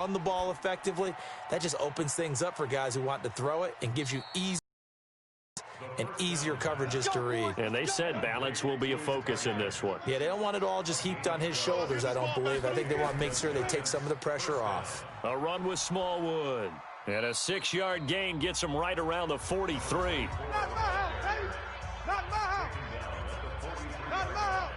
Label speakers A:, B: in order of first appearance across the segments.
A: run the ball effectively, that just opens things up for guys who want to throw it and gives you easier coverages to read.
B: And they said balance will be a focus in this one.
A: Yeah, they don't want it all just heaped on his shoulders, I don't believe. I think they want to make sure they take some of the pressure off.
B: A run with Smallwood. And a 6-yard gain gets him right around the 43.
C: Not my house.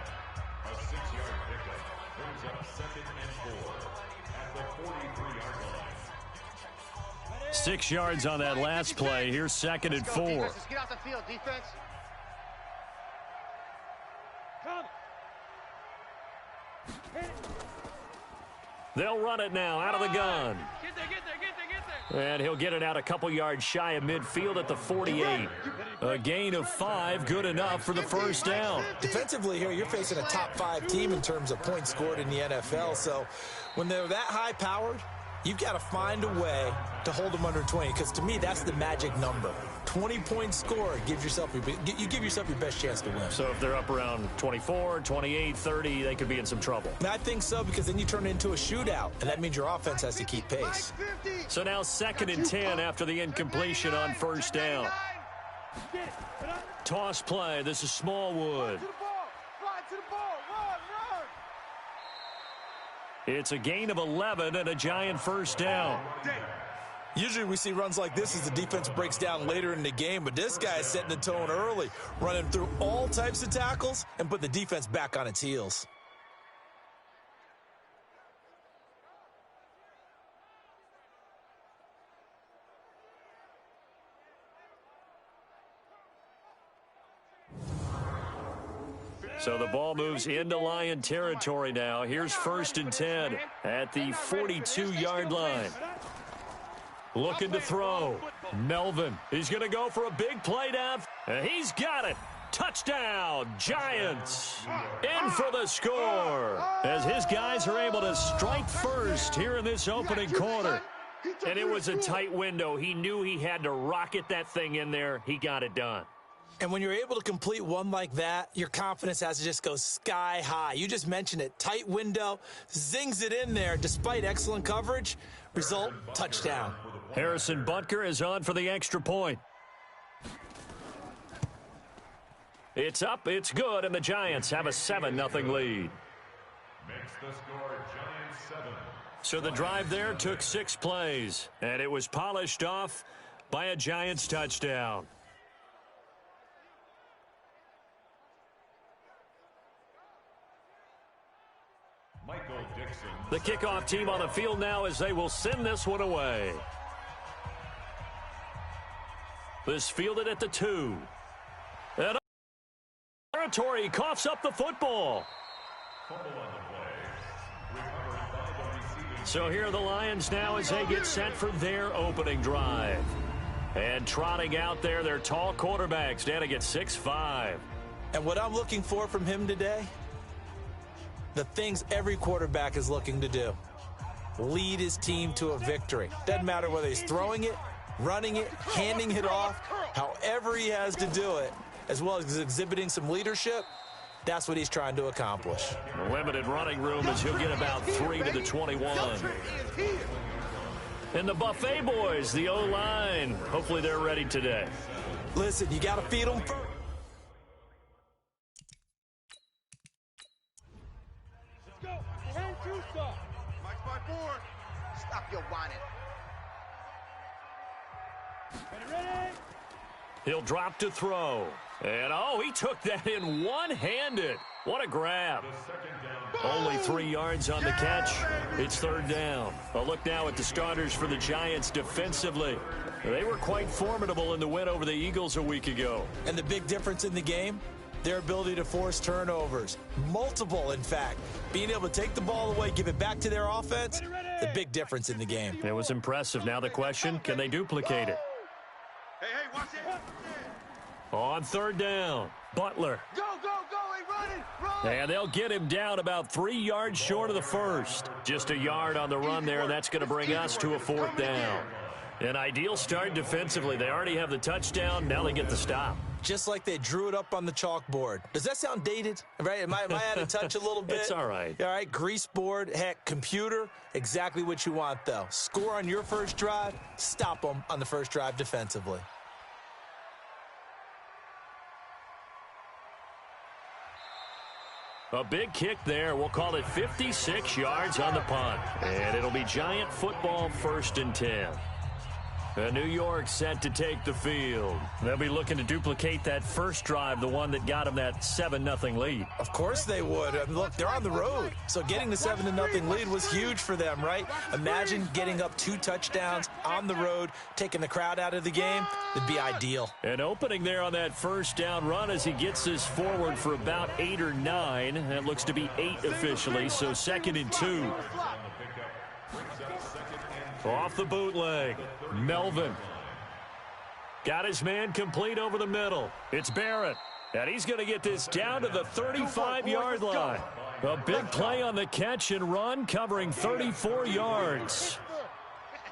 B: 6 yards on that last play. Here's 2nd and 4.
C: Let's get out the field, defense.
B: They'll run it now out of the gun.
C: Get there.
B: And he'll get it out a couple yards shy of midfield at the 48. A gain of 5, good enough for the first down.
A: Defensively here, you're facing a top 5 team in terms of points scored in the NFL. So when they're that high-powered, you've got to find a way to hold them under 20, because to me, that's the magic number. 20-point score, you give yourself your best chance to win.
B: So if they're up around 24, 28, 30, they could be in some trouble.
A: And I think so, because then you turn it into a shootout, and that means your offense has to keep pace.
B: So now 2nd and 10 after the incompletion on first down. Toss play. This is Smallwood. It's a gain of 11 and a giant first down.
A: Usually we see runs like this as the defense breaks down later in the game, but this guy is setting the tone early, running through all types of tackles and put the defense back on its heels.
B: So the ball moves into Lion territory now. Here's 1st and 10 at the 42-yard line. Looking to throw. Melvin. He's going to go for a big play down. And he's got it. Touchdown, Giants. In for the score. As his guys are able to strike first here in this opening quarter. And it was a tight window. He knew he had to rocket that thing in there. He got it done.
A: And when you're able to complete one like that, your confidence has to just go sky high. You just mentioned it. Tight window, zings it in there despite excellent coverage. Result, touchdown.
B: Harrison Butker is on for the extra point. It's up, it's good, and the Giants have a 7-0 lead.
D: Makes the score Giants 7.
B: So the drive there took 6 plays, and it was polished off by a Giants touchdown. The kickoff team on the field now as they will send this one away. This fielded at the 2. And territory coughs up the football. So here are the Lions now as they get set for their opening drive. And trotting out there, their tall quarterback standing at 6'5".
A: And what I'm looking for from him today, the things every quarterback is looking to do. Lead his team to a victory. Doesn't matter whether he's throwing it, running it, handing it off, however he has to do it, as well as exhibiting some leadership, that's what he's trying to accomplish.
B: Limited running room as he'll get about 3 to the 21. And the Buffet boys, the O-line, hopefully they're ready today.
A: Listen, you got to feed them first.
C: Stop your whining.
B: He'll drop to throw. And, oh, he took that in one-handed. What a grab. Only 3 yards on the catch. It's 3rd down. A look now at the starters for the Giants defensively. They were quite formidable in the win over the Eagles a week ago.
A: And the big difference in the game? Their ability to force turnovers. Multiple, in fact. Being able to take the ball away, give it back to their offense, the big difference in the game.
B: It was impressive. Now the question, can they duplicate it?
C: Hey, watch it.
B: On 3rd down, Butler.
C: Go, run.
B: And they'll get him down about 3 yards short of the first. Just a yard on the run there, and that's going to bring us to a 4th down. An ideal start defensively. They already have the touchdown. Now they get the stop.
A: just like they drew it up on the chalkboard. Does that sound dated? Right? Am I out of touch a little bit?
B: It's all right.
A: All right, grease board, heck, computer, exactly what you want, though. Score on your first drive, stop them on the first drive defensively.
B: A big kick there. We'll call it 56 yards on the punt. And it'll be Giant football 1st and 10. New York set to take the field. They'll be looking to duplicate that first drive, the one that got them that 7-0 lead.
A: Of course they would. I mean, look, they're on the road. So getting the 7-0 lead was huge for them, right? Imagine getting up 2 touchdowns on the road, taking the crowd out of the game. It'd be ideal.
B: An opening there on that first down run as he gets this forward for about 8 or 9. That looks to be 8 officially, so 2nd and 2. Off the bootleg, Melvin. Got his man complete over the middle. It's Barrett, and he's going to get this down to the 35-yard line. A big play on the catch and run, covering 34 yards.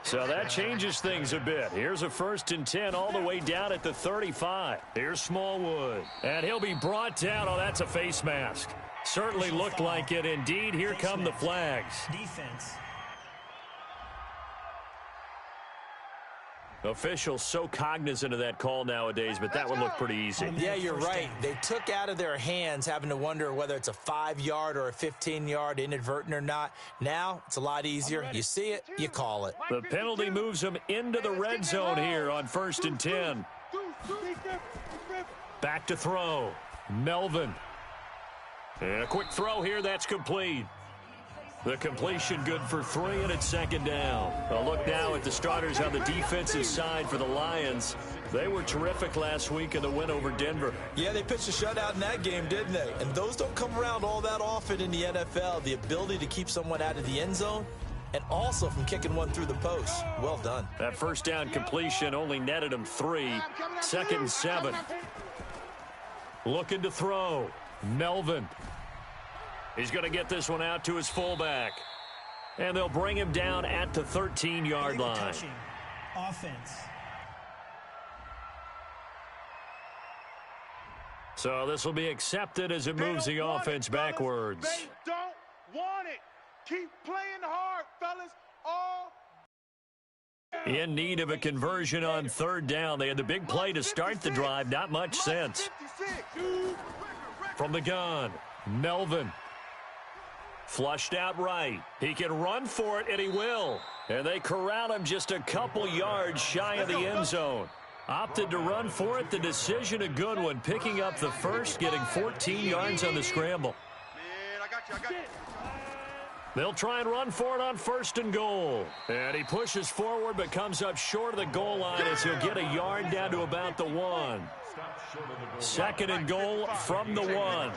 B: So that changes things a bit. Here's a 1st and 10 all the way down at the 35. Here's Smallwood, and he'll be brought down. Oh, that's a face mask. Certainly looked like it. Indeed, here come the flags.
E: Defense.
B: Officials so cognizant of that call nowadays, but that one looked pretty easy.
A: Yeah, you're right. They took out of their hands having to wonder whether it's a 5-yard or a 15-yard, inadvertent or not. Now, it's a lot easier. You see it, you call it.
B: The penalty moves them into the red zone here on 1st and 10. Back to throw. Melvin. And a quick throw here, that's complete. The completion good for 3, and it's 2nd down. A look now at the starters on the defensive side for the Lions. They were terrific last week in the win over Denver.
A: Yeah, they pitched a shutout in that game, didn't they? And those don't come around all that often in the NFL. The ability to keep someone out of the end zone and also from kicking one through the post. Well done.
B: That first down completion only netted him 3. 2nd and 7. Looking to throw. Melvin. He's going to get this one out to his fullback. And they'll bring him down at the 13-yard line.
E: Offense.
B: So this will be accepted as it moves the offense backwards.
C: They don't want it. Keep playing hard, fellas. All
B: in need of a conversion on 3rd down. They had the big play to start the drive. Not much sense. From the gun, Melvin. Flushed out right. He can run for it, and he will. And they corral him just a couple yards shy of the end zone. Opted to run for it. The decision a good one. Picking up the first, getting 14 yards on the scramble.
C: Man, I got you.
B: They'll try and run for it on 1st and goal. And he pushes forward but comes up short of the goal line as he'll get a yard down to about the 1. 2nd and goal from the 1.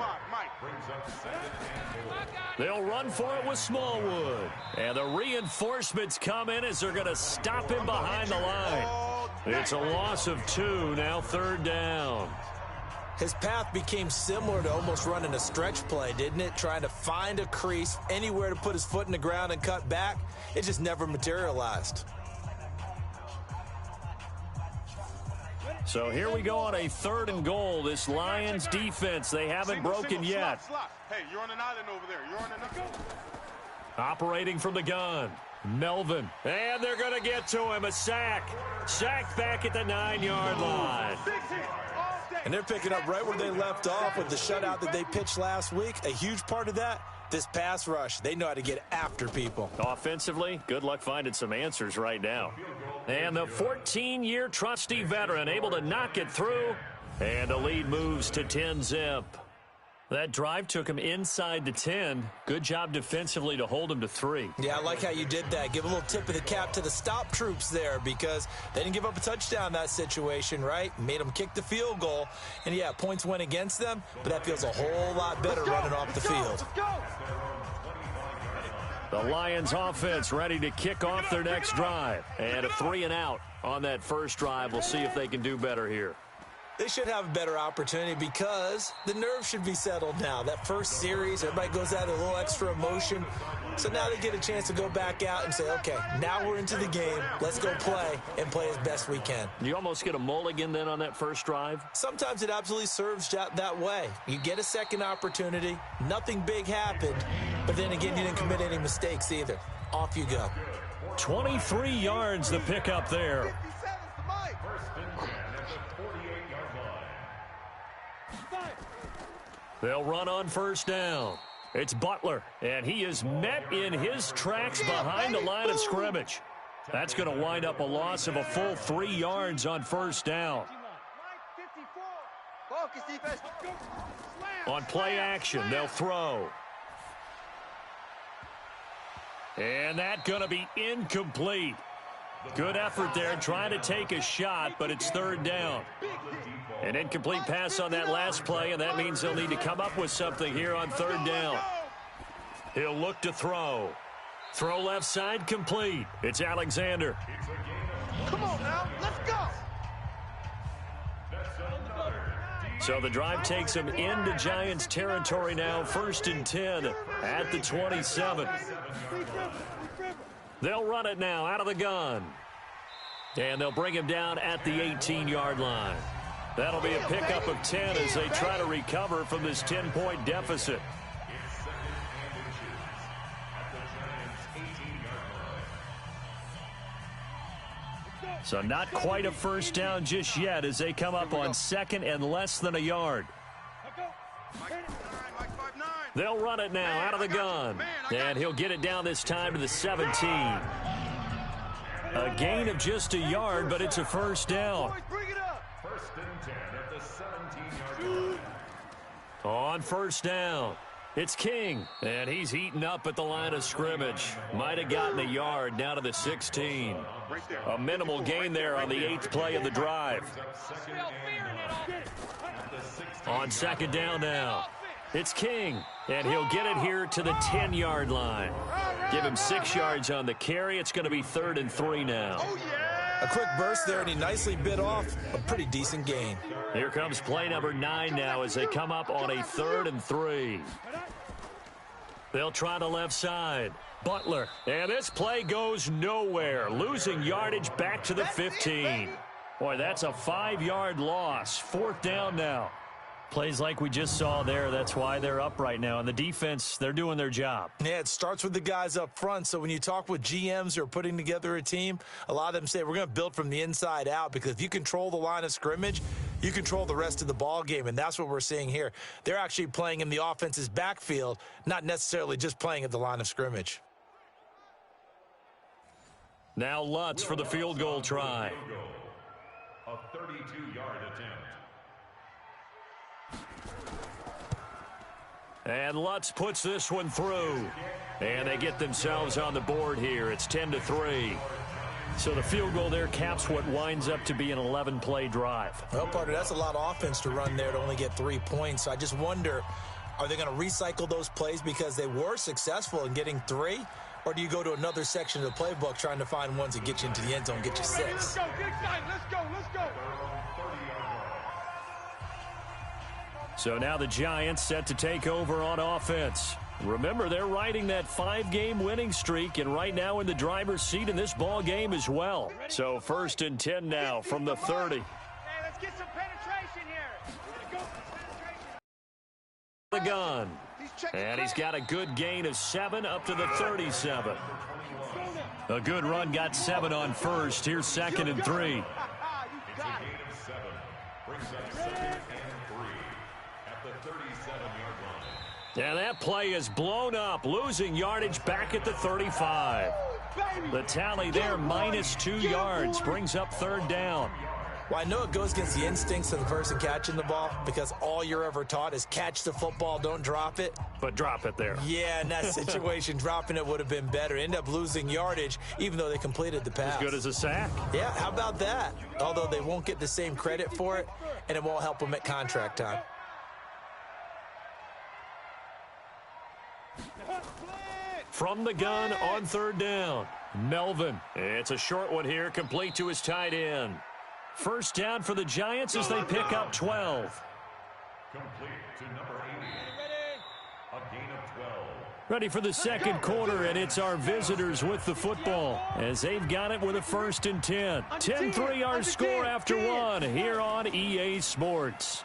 B: They'll run for it with Smallwood. And the reinforcements come in as they're going to stop him behind the line. It's a loss of 2, now 3rd down.
A: His path became similar to almost running a stretch play, didn't it? Trying to find a crease, anywhere to put his foot in the ground and cut back. It just never materialized.
B: So here we go on a 3rd and goal. This Lions defense, they haven't broken yet.
C: Hey, you're on an island over there. You're on an island.
B: Operating from the gun, Melvin. And they're going to get to him. A sack. Sacked back at the 9-yard line.
A: And they're picking up right where they left off with the shutout that they pitched last week. A huge part of that, this pass rush. They know how to get after people.
B: Offensively, good luck finding some answers right now. And the 14-year trusty veteran able to knock it through. And the lead moves to 10-zip. That drive took him inside the 10. Good job defensively to hold him to 3.
A: Yeah, I like how you did that. Give a little tip of the cap to the stop troops there because they didn't give up a touchdown in that situation, right? Made them kick the field goal. And, yeah, points went against them, but that feels a whole lot better running off the field.
B: The Lions offense ready to kick off their next drive. And a 3-and-out on that first drive. We'll see if they can do better here.
A: They should have a better opportunity because the nerves should be settled now. That first series, everybody goes out a little extra emotion. So now they get a chance to go back out and say, okay, now we're into the game. Let's go play and play as best we can.
B: You almost get a mulligan then on that first drive?
A: Sometimes it absolutely serves that way. You get a second opportunity. Nothing big happened. But then again, you didn't commit any mistakes either. Off you go.
B: 23 yards the pickup there. They'll run on first down. It's Butler, and he is met in his tracks behind the line of scrimmage. That's going to wind up a loss of a full 3 yards on first down. On play action, they'll throw. And that's going to be incomplete. Good effort there trying to take a shot, but it's third down. An incomplete pass on that last play, and that means they'll need to come up with something here on third down. He'll look to throw. Throw left side complete. It's Alexander.
C: Come on now, let's go.
B: So the drive takes him into Giants territory now, 1st and 10 at the 27. They'll run it now out of the gun. And they'll bring him down at the 18-yard line. That'll be a pickup of 10 as they try to recover from this 10-point deficit. So not quite a first down just yet as they come up on 2nd and less than a yard. They'll run it now out of the gun. And he'll get it down this time to the 17. A gain of just a yard, but it's a first down. On first down, it's King, and he's eaten up at the line of scrimmage. Might have gotten a yard down to the 16. A minimal gain there on the 8th play of the drive. On 2nd down now, it's King, and he'll get it here to the 10-yard line. Give him 6 yards on the carry. It's going to be 3rd and 3 now.
A: A quick burst there, and he nicely bit off a pretty decent gain.
B: Here comes play number 9 now as they come up on a 3rd and 3. They'll try the left side. Butler. And this play goes nowhere. Losing yardage back to the 15. Boy, that's a 5-yard loss. 4th down now. Plays like we just saw there, that's why they're up right now. And the defense, they're doing their job.
A: Yeah, it starts with the guys up front. So when you talk with GMs who are putting together a team, a lot of them say we're going to build from the inside out, because if you control the line of scrimmage, you control the rest of the ball game, and that's what we're seeing here. They're actually playing in the offense's backfield, not necessarily just playing at the line of scrimmage.
B: Now Lutz for the field goal try.
D: A 32-yard attempt.
B: And Lutz puts this one through. And they get themselves on the board here. It's 10-3. So the field goal there caps what winds up to be an 11-play drive.
A: Well, partner, that's a lot of offense to run there to only get 3 points. So I just wonder, are they going to recycle those plays because they were successful in getting 3? Or do you go to another section of the playbook trying to find ones that get you into the end zone, get you 6?
C: Let's go, get excited, let's go, let's go.
B: So now the Giants set to take over on offense. Remember, they're riding that 5-game winning streak, and right now in the driver's seat in this ball game as well. So 1st and 10 now from the 30.
C: Hey, let's get some penetration here.
B: The gun. And he's got a good gain of 7 up to the 37. A good run got 7 on first. Here's 2nd and 3.
D: It's a gain of 7. Brings up 2nd and 3 at the 37-yard line.
B: And that play is blown up, losing yardage back at the 35. The tally there, -2 yards, brings up 3rd down.
A: Well, I know it goes against the instincts of the person catching the ball, because all you're ever taught is catch the football, don't drop it.
B: But drop it there.
A: Yeah, in that situation, dropping it would have been better. End up losing yardage, even though they completed the pass.
B: As good as a sack.
A: Yeah, how about that? Although they won't get the same credit for it, and it won't help them at contract time.
B: From the gun on 3rd down, Melvin. It's a short one here, complete to his tight end. First down for the Giants as they pick up 12.
D: Complete to number 80. A gain of 12.
B: Ready for the second quarter, and it's our visitors with the football as they've got it with a 1st and 10. 10-3 our score after one here on EA Sports.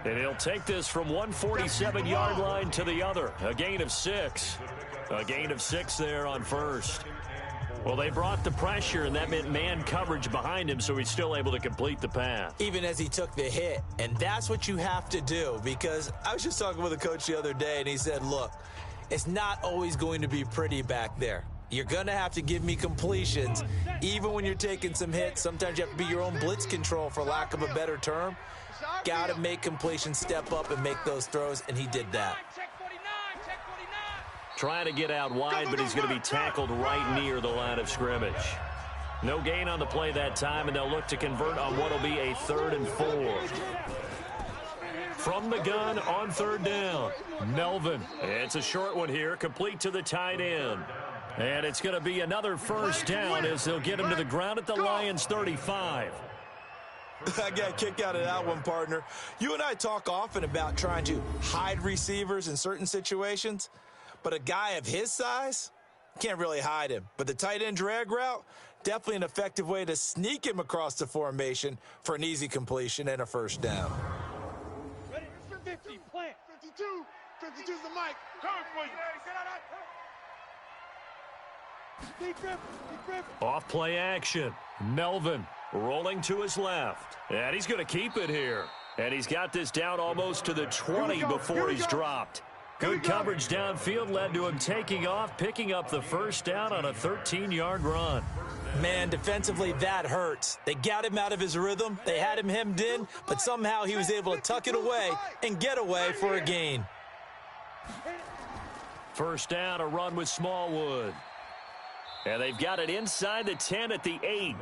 B: And he'll take this from 147-yard line to the other. A gain of 6. A gain of 6 there on first. Well, they brought the pressure, and that meant man coverage behind him, so he's still able to complete the pass.
A: Even as he took the hit. And that's what you have to do, because I was just talking with a coach the other day, and he said, look, it's not always going to be pretty back there. You're going to have to give me completions, even when you're taking some hits. Sometimes you have to be your own blitz control, for lack of a better term. Got to make completions, step up, and make those throws, and he did that.
B: Trying to get out wide, but he's going to be tackled right near the line of scrimmage. No gain on the play that time, and they'll look to convert on what will be a 3rd and 4. From the gun on 3rd down, Melvin. It's a short one here, complete to the tight end. And it's going to be another 1st down as they'll get him to the ground at the Lions' 35.
A: I got a kick out of that one, partner. You and I talk often about trying to hide receivers in certain situations. But a guy of his size, can't really hide him. But the tight end drag route, definitely an effective way to sneak him across the formation for an easy completion and a 1st down.
C: Ready? 50, plant. 52. 52's the mic. Coming for you. Deep grip.
B: Off play action. Melvin rolling to his left. And he's going to keep it here. And he's got this down almost to the 20 before he's dropped. Good coverage downfield led to him taking off, picking up the 1st down on a 13-yard run.
A: Man, defensively, that hurts. They got him out of his rhythm. They had him hemmed in, but somehow he was able to tuck it away and get away for a gain.
B: 1st down, a run with Smallwood. And they've got it inside the 10 at the 8.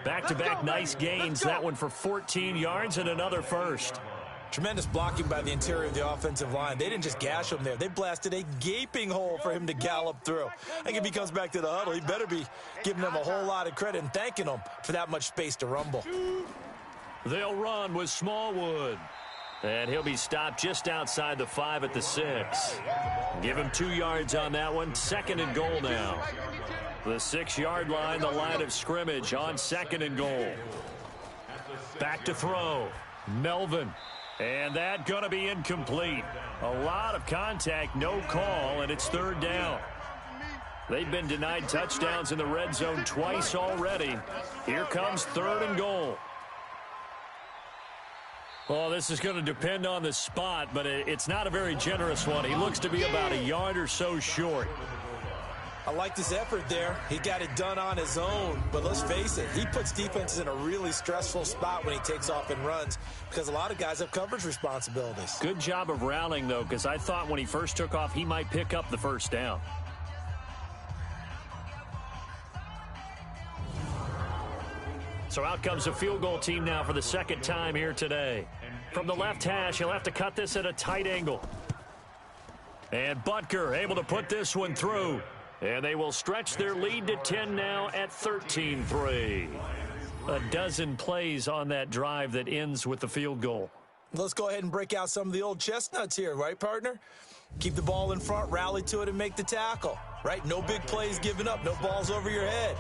B: Back-to-back nice gains. That one for 14 yards and another 1st.
A: Tremendous blocking by the interior of the offensive line. They didn't just gash him there. They blasted a gaping hole for him to gallop through. I think if he comes back to the huddle, he better be giving them a whole lot of credit and thanking them for that much space to rumble.
B: They'll run with Smallwood. And he'll be stopped just outside the 5 at the 6. Give him 2 yards on that one. 2nd and goal now. The 6-yard line, the line of scrimmage on 2nd and goal. Back to throw. Melvin. And that going to be incomplete. A lot of contact, no call, and it's 3rd down. They've been denied touchdowns in the red zone twice already. Here comes 3rd and goal. Well, this is going to depend on the spot, but it's not a very generous one. He looks to be about a yard or so short.
A: I like this effort there. He got it done on his own, but let's face it, he puts defenses in a really stressful spot when he takes off and runs because a lot of guys have coverage responsibilities.
B: Good job of rallying, though, because I thought when he first took off, he might pick up the 1st down. So out comes the field goal team now for the 2nd time here today. From the left hash, he'll have to cut this at a tight angle. And Butker able to put this one through. And they will stretch their lead to 10 now at 13-3. A dozen plays on that drive that ends with the field goal.
A: Let's go ahead and break out some of the old chestnuts here, right, partner? Keep the ball in front, rally to it, and make the tackle, right? No big plays given up, no balls over your head.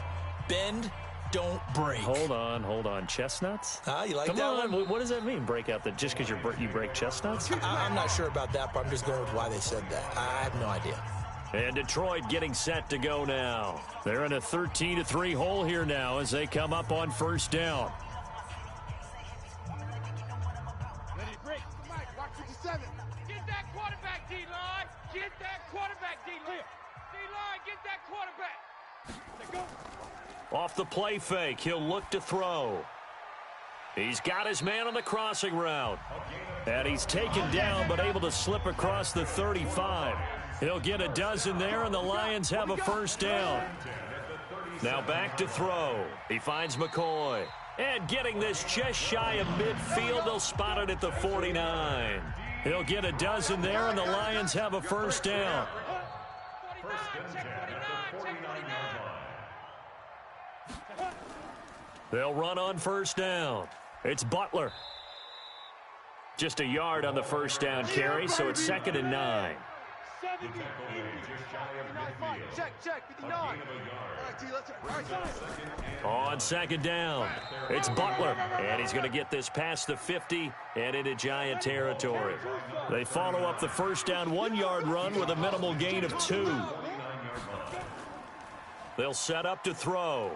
A: Bend, don't break.
B: Hold on. Chestnuts?
A: You like
B: Come
A: that
B: on.
A: one?
B: What does that mean, break out? That just because you break chestnuts?
A: I'm not sure about that, but I'm just going with why they said that. I have no idea.
B: And Detroit getting set to go now. They're in a 13-3 hole here now as they come up on 1st down.
C: Ready, break. Watch 57. Get that quarterback, D-line. Get that quarterback, D-line. D-line, get that quarterback. Let's go.
B: Off the play fake, he'll look to throw. He's got his man on the crossing route. And he's taken down but able to slip across the 35. He'll get a dozen there, and the Lions have a 1st down. Now back to throw. He finds McCoy. And getting this just shy of midfield, they'll spot it at the 49. He'll get a dozen there, and the Lions have a 1st down. They'll run on first down. It's Butler. Just a yard on the first down carry, so it's 2nd and 9.
C: Check, 59.
B: On 2nd down, it's Butler, and he's going to get this past the 50 and into Giant territory. They follow up the first down 1-yard run with a minimal gain of 2. They'll set up to throw.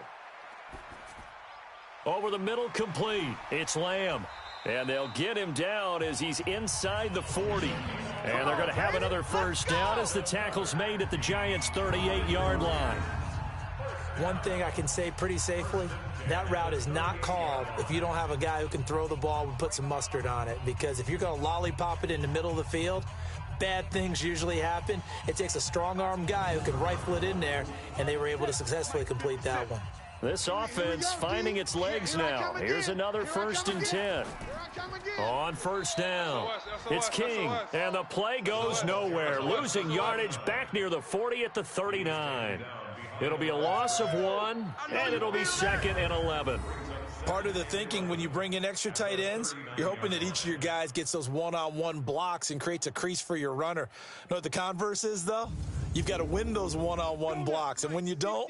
B: Over the middle, complete. It's Lamb. And they'll get him down as he's inside the 40. And they're going to have another first down as the tackle's made at the Giants' 38-yard line.
A: One thing I can say pretty safely, that route is not called if you don't have a guy who can throw the ball and put some mustard on it. Because if you're going to lollipop it in the middle of the field, bad things usually happen. It takes a strong-arm guy who can rifle it in there, and they were able to successfully complete that one.
B: This offense finding its legs now. Here's another 1st and 10. On first down, it's King, and the play goes nowhere. Losing yardage back near the 40 at the 39. It'll be a loss of 1, and it'll be 2nd and 11.
A: Part of the thinking when you bring in extra tight ends, you're hoping that each of your guys gets those one-on-one blocks and creates a crease for your runner. Know what the converse is, though? You've got to win those one-on-one blocks, and when you don't,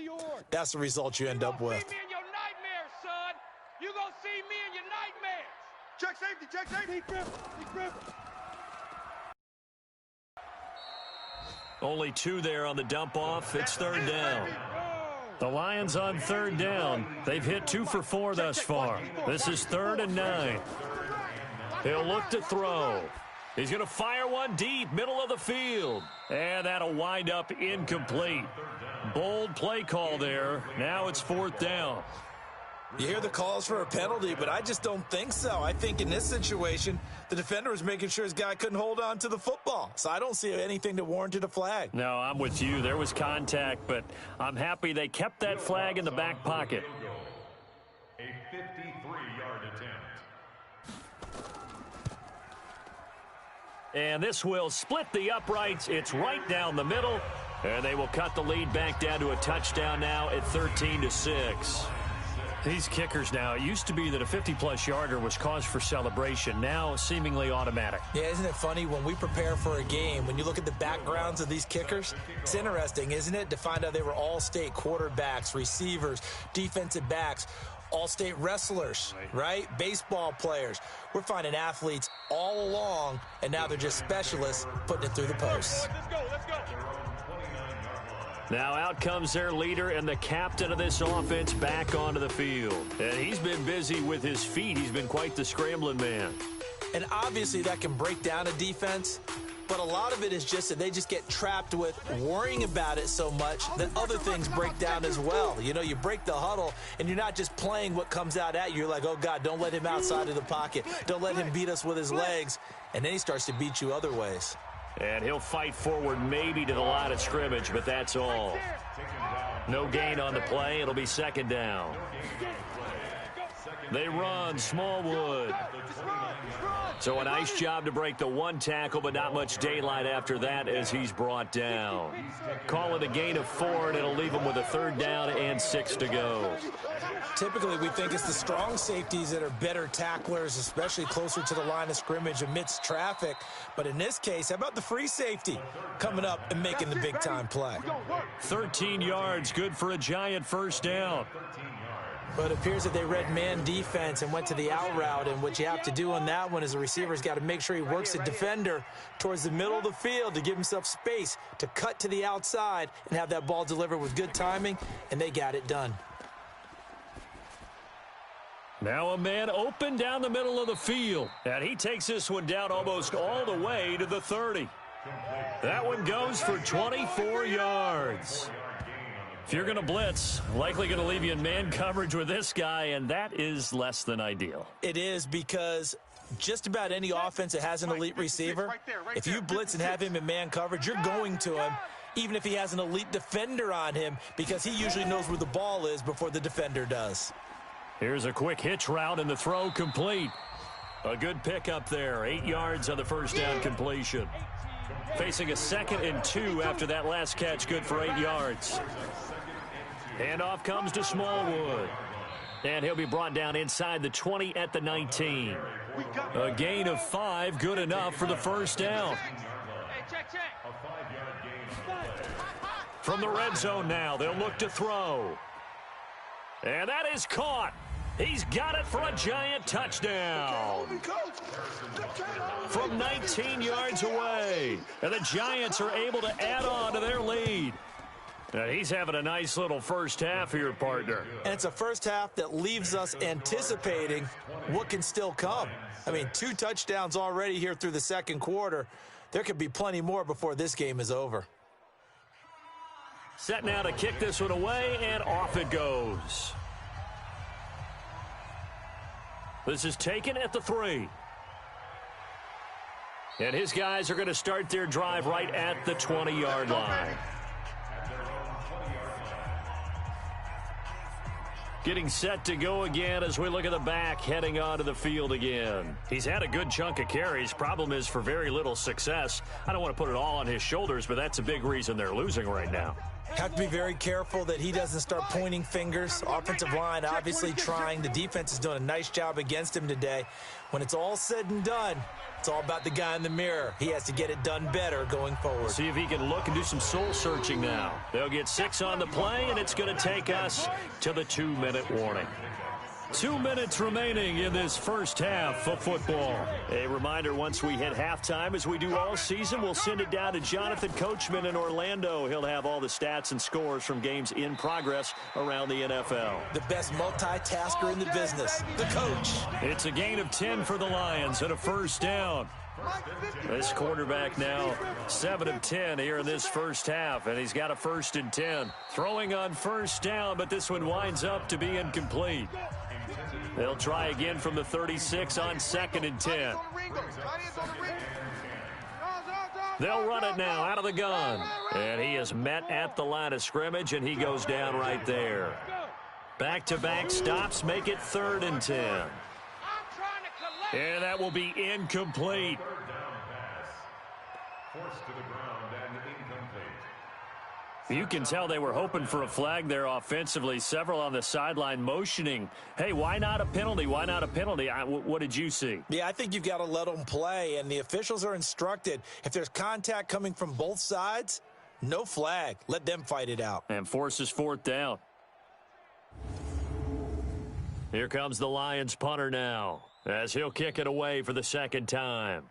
A: that's the result you end up with.
C: See me in your nightmares, son. You gonna see me in your nightmares. Check safety. Keep gripping.
B: Only 2 there on the dump-off. It's 3rd down. The Lions on 3rd down. They've hit 2 for 4 thus far. This is 3rd and 9. He'll look to throw. He's going to fire one deep, middle of the field. And that'll wind up incomplete. Bold play call there. Now it's 4th down.
A: You hear the calls for a penalty, but I just don't think so. I think in this situation, the defender was making sure his guy couldn't hold on to the football. So I don't see anything that warranted a flag.
B: No, I'm with you. There was contact, but I'm happy they kept that flag in the back pocket.
D: A 53-yard attempt.
B: And this will split the uprights. It's right down the middle. And they will cut the lead back down to a touchdown now at 13-6. These kickers now, it used to be that a 50-plus yarder was cause for celebration. Now seemingly automatic.
A: Yeah, isn't it funny when we prepare for a game, when you look at the backgrounds of these kickers, it's interesting, isn't it, to find out they were all-state quarterbacks, receivers, defensive backs, all-state wrestlers, right? Baseball players. We're finding athletes all along, and now they're just specialists putting it through the posts.
C: Let's go.
B: Now out comes their leader and the captain of this offense back onto the field. And he's been busy with his feet. He's been quite the scrambling man.
A: And obviously that can break down a defense, but a lot of it is just that they just get trapped with worrying about it so much that other things break down as well. You know, you break the huddle, and you're not just playing what comes out at you. You're like, oh, God, don't let him outside of the pocket. Don't let him beat us with his legs. And then he starts to beat you other ways.
B: And he'll fight forward maybe to the line of scrimmage, but that's all. No gain on the play. It'll be 2nd down. They run Smallwood. So a nice job to break the 1 tackle, but not much daylight after that as he's brought down. Call it a gain of 4, and it'll leave him with a 3rd down and 6 to go.
A: Typically, we think it's the strong safeties that are better tacklers, especially closer to the line of scrimmage amidst traffic. But in this case, how about the free safety coming up and making the big-time play?
B: 13 yards, good for a Giant first down.
A: But it appears that they read man defense and went to the out route, and what you have to do on that one is the receiver's got to make sure he works the defender towards the middle of the field to give himself space to cut to the outside and have that ball delivered with good timing, and they got it done.
B: Now a man open down the middle of the field, and he takes this one down almost all the way to the 30. That one goes for 24 yards. If you're going to blitz, likely going to leave you in man coverage with this guy, and that is less than ideal.
A: It is, because just about any offense that has an elite receiver, if you blitz and have him in man coverage, you're going to him, even if he has an elite defender on him, because he usually knows where the ball is before the defender does.
B: Here's a quick hitch route, and the throw complete. A good pickup there, 8 yards on the first down completion. Facing a 2nd and 2 after that last catch, good for 8 yards. Handoff comes to Smallwood. And he'll be brought down inside the 20 at the 19. A gain of 5, good enough for the first down. From the red zone now, they'll look to throw. And that is caught. He's got it for a giant touchdown. From 19 yards away. And the Giants are able to add on to their lead. And he's having a nice little first half here, partner.
A: And it's a first half that leaves us anticipating what can still come. I mean, 2 touchdowns already here through the second quarter. There could be plenty more before this game is over.
B: Set now to kick this one away, and off it goes. This is taken at the 3. And his guys are going to start their drive right at the 20-yard line. Getting set to go again as we look at the back heading onto the field again. He's had a good chunk of carries. Problem is for very little success. I don't want to put it all on his shoulders, but that's a big reason they're losing right now.
A: Have to be very careful that he doesn't start pointing fingers. Offensive line obviously trying. The defense is doing a nice job against him today. When it's all said and done, it's all about the guy in the mirror. He has to get it done better going forward.
B: See if he can look and do some soul searching now. They'll get 6 on the play, and it's going to take us to the 2-minute warning. 2 minutes remaining in this first half of football. A reminder, once we hit halftime, as we do all season, we'll send it down to Jonathan Coachman in Orlando. He'll have all the stats and scores from games in progress around the NFL.
A: The best multitasker in the business, the coach.
B: It's a gain of 10 for the Lions and a first down. This quarterback now 7 of 10 here in this first half, and he's got a 1st and 10. Throwing on first down, but this one winds up to be incomplete. They'll try again from the 36 on 2nd and 10. They'll run it now out of the gun. And he is met at the line of scrimmage, and he goes down right there. Back-to-back stops make it 3rd and 10. And that will be incomplete.
D: Forced to the ground and incomplete.
B: You can tell they were hoping for a flag there offensively. Several on the sideline motioning. Hey, why not a penalty? Why not a penalty? What did you see?
A: Yeah, I think you've got to let them play, and the officials are instructed. If there's contact coming from both sides, no flag. Let them fight it out.
B: And forces 4th down. Here comes the Lions punter now, as he'll kick it away for the 2nd time.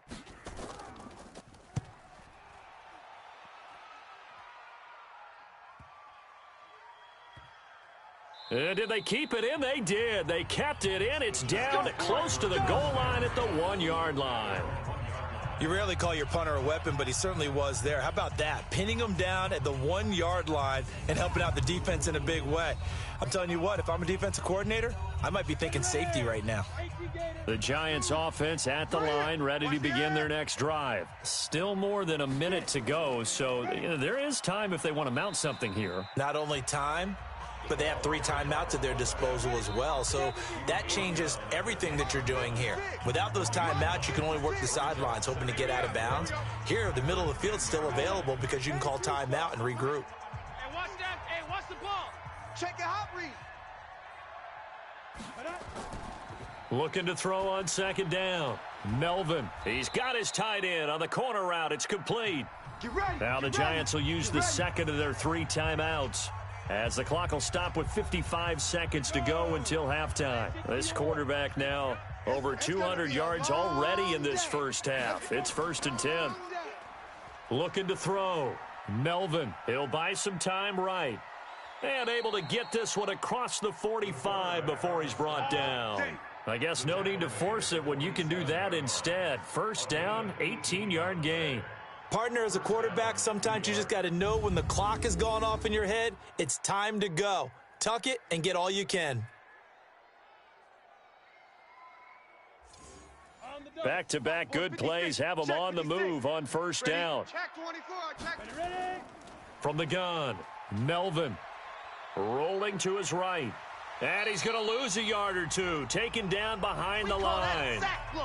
B: And did they keep it in? They did. They kept it in. It's down close to the goal line at the 1-yard line.
A: You rarely call your punter a weapon, but he certainly was there. How about that? Pinning him down at the 1-yard line and helping out the defense in a big way. I'm telling you what, if I'm a defensive coordinator, I might be thinking safety right now.
B: The Giants offense at the line, ready to begin their next drive. Still more than a minute to go, so there is time if they want to mount something here.
A: Not only time, but they have 3 timeouts at their disposal as well. So that changes everything that you're doing here. Without those timeouts, you can only work the sidelines, hoping to get out of bounds. Here, the middle of the field's still available because you can call timeout and regroup.
C: Hey, watch that. Hey, watch the ball. Check your hot read.
B: Looking to throw on 2nd down. Melvin. He's got his tight end on the corner route. It's complete. Now the Giants will use the 2nd of their 3 timeouts, as the clock will stop with 55 seconds to go until halftime. This quarterback now over 200 yards already in this first half. It's 1st and 10. Looking to throw. Melvin. He'll buy some time right. And able to get this one across the 45 before he's brought down. I guess no need to force it when you can do that instead. First down, 18-yard gain.
A: Partner, as a quarterback, sometimes you just got to know when the clock has gone off in your head, it's time to go. Tuck it and get all you can.
B: Back-to-back good plays have them on the move on first down. From the gun, Melvin rolling to his right. And he's going to lose a yard or 2, taken down behind the line.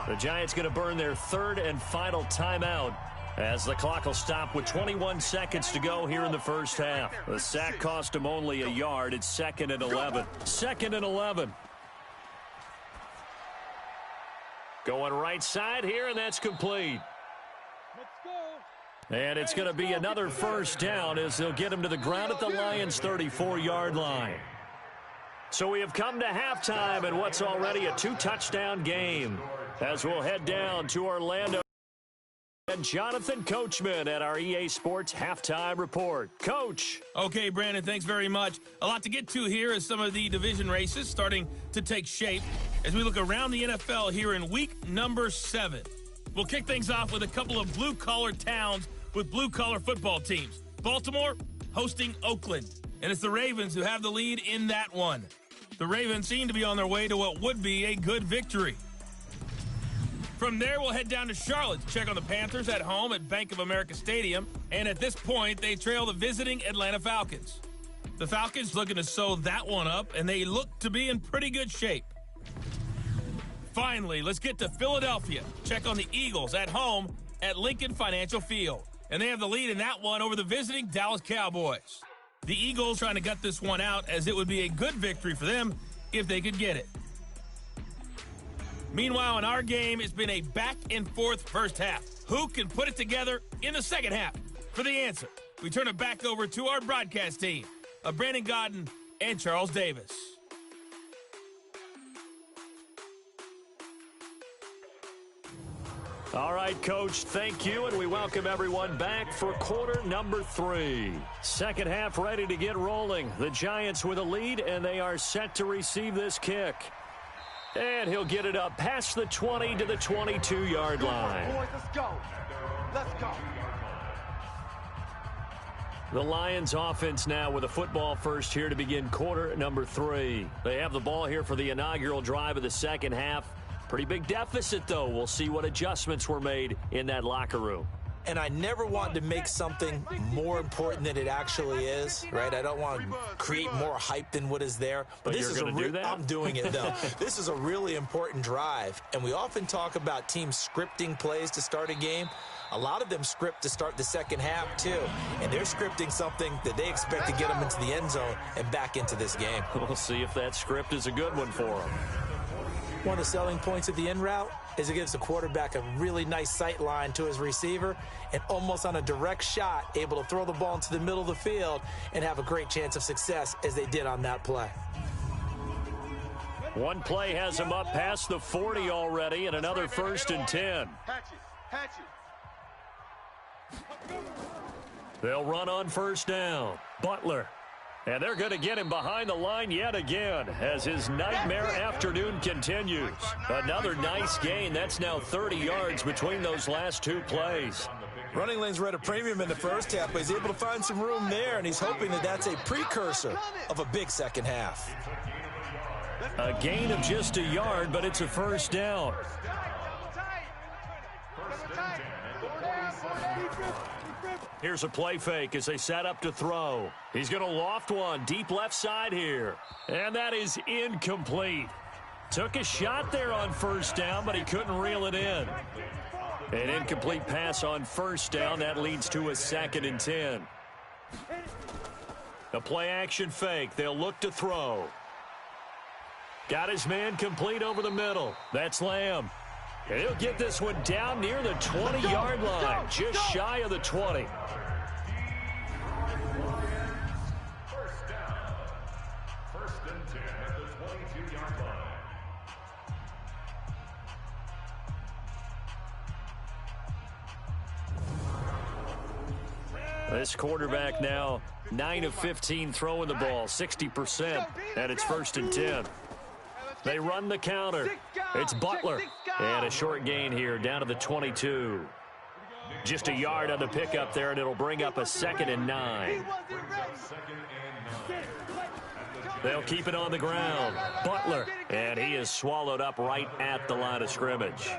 B: The Giants going to burn their 3rd and final timeout As the clock will stop with 21 seconds to go here in the first half. The sack cost him only a yard. It's 2nd and 11. 2nd and 11. Going right side here, and that's complete. And it's going to be another first down as they'll get him to the ground at the Lions' 34-yard line. So we have come to halftime in what's already a 2-touchdown game as we'll head down to Orlando. And Jonathan Coachman at our EA Sports Halftime Report. Coach.
E: Okay, Brandon, thanks very much. A lot to get to here as some of the division races starting to take shape as we look around the NFL here in week number 7. We'll kick things off with a couple of blue-collar towns with blue-collar football teams. Baltimore hosting Oakland, and it's the Ravens who have the lead in that one. The Ravens seem to be on their way to what would be a good victory. From there, we'll head down to Charlotte to check on the Panthers at home at Bank of America Stadium. And at this point, they trail the visiting Atlanta Falcons. The Falcons looking to sew that one up, and they look to be in pretty good shape. Finally, let's get to Philadelphia. Check on the Eagles at home at Lincoln Financial Field. And they have the lead in that one over the visiting Dallas Cowboys. The Eagles trying to gut this one out as it would be a good victory for them if they could get it. Meanwhile, in our game, it's been a back-and-forth first half. Who can put it together in the second half? For the answer, we turn it back over to our broadcast team of Brandon Godden and Charles Davis.
B: All right, Coach, thank you, and we welcome everyone back for quarter number 3. Second half ready to get rolling. The Giants with a lead, and they are set to receive this kick. And he'll get it up past the 20 to the 22-yard line.
C: Boys, let's go. Let's go.
B: The Lions offense now with a football first here to begin quarter number 3. They have the ball here for the inaugural drive of the second half. Pretty big deficit, though. We'll see what adjustments were made in that locker room.
A: And I never want to make something more important than it actually is, right? I don't want to create more hype than what is there. But this is I'm doing it, though. This is a really important drive. And we often talk about teams scripting plays to start a game. A lot of them script to start the second half, too. And they're scripting something that they expect to get them into the end zone and back into this game.
B: We'll see if that script is a good one for them.
A: One of the selling points of the in route is it gives the quarterback a really nice sight line to his receiver and almost on a direct shot able to throw the ball into the middle of the field and have a great chance of success as they did on that play.
B: One play has him up past the 40 already and another 1st and 10. They'll run on first down. Butler. And they're going to get him behind the line yet again as his nightmare afternoon continues. Another nice gain. That's now 30 yards between those last 2 plays.
A: Running lanes were at a premium in the first half, but he's able to find some room there, and he's hoping that that's a precursor of a big second half.
B: A gain of just a yard, but it's a first down. Here's a play fake as they set up to throw. He's going to loft one deep left side here. And that is incomplete. Took a shot there on first down, but he couldn't reel it in. An incomplete pass on first down. That leads to a 2nd and 10. A play action fake. They'll look to throw. Got his man complete over the middle. That's Lamb. And he'll get this one down near the 20-yard line, just shy of the 20.
D: First down. 1st and 10 at the 22-yard line.
B: This quarterback now 9 of 15 throwing the ball, 60%, and it's 1st and 10. They run the counter. It's Butler. And a short gain here down to the 22. Just a yard on the pickup there, and it'll bring up a 2nd and 9. They'll keep it on the ground. Butler. And he is swallowed up right at the line of scrimmage.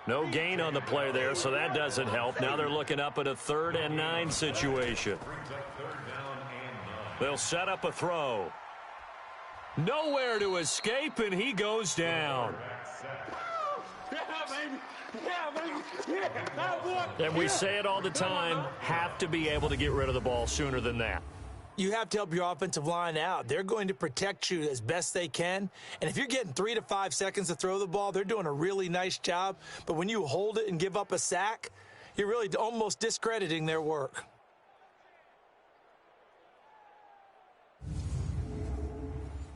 B: No gain on the play there, so that doesn't help. Now they're looking up at a 3rd and 9 situation. They'll set up a throw. Nowhere to escape, and he goes down.
C: Yeah, baby. Yeah,
B: And we say it all the time, have to be able to get rid of the ball sooner than that.
A: You have to help your offensive line out. They're going to protect you as best they can. And if you're getting 3 to 5 seconds to throw the ball, they're doing a really nice job. But when you hold it and give up a sack, you're really almost discrediting their work.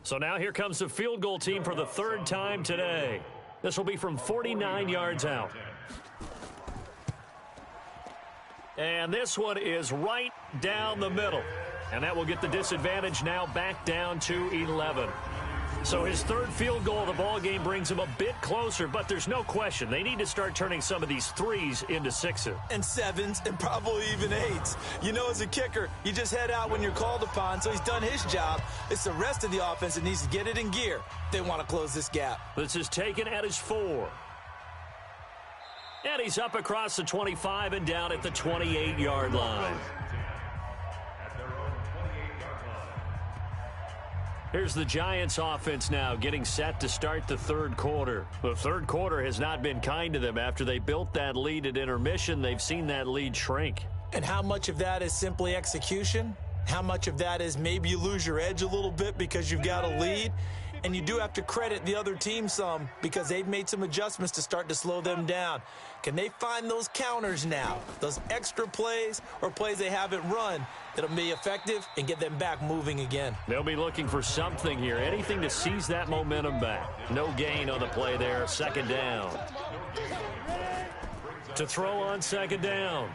B: So now here comes the field goal team for the third time today. This will be from 49 yards out. And this one is right down the middle. And that will get the disadvantage now back down to 11. So his third field goal of the ball game brings him a bit closer, but there's no question they need to start turning some of these threes into sixes.
A: And sevens and probably even eights. You know, as a kicker, you just head out when you're called upon, so he's done his job. It's the rest of the offense that needs to get it in gear if they want to close this gap.
B: This is taken at his 4. And he's up across the 25 and down at the 28-yard line. Here's the Giants offense now getting set to start the third quarter. The third quarter has not been kind to them. After they built that lead at intermission, they've seen that lead shrink.
A: And how much of that is simply execution? How much of that is maybe you lose your edge a little bit because you've got a lead? And you do have to credit the other team some because they've made some adjustments to start to slow them down. Can they find those counters now, those extra plays or plays they haven't run that'll be effective and get them back moving again?
B: They'll be looking for something here, anything to seize that momentum back. No gain on the play there, second down. To throw on second down,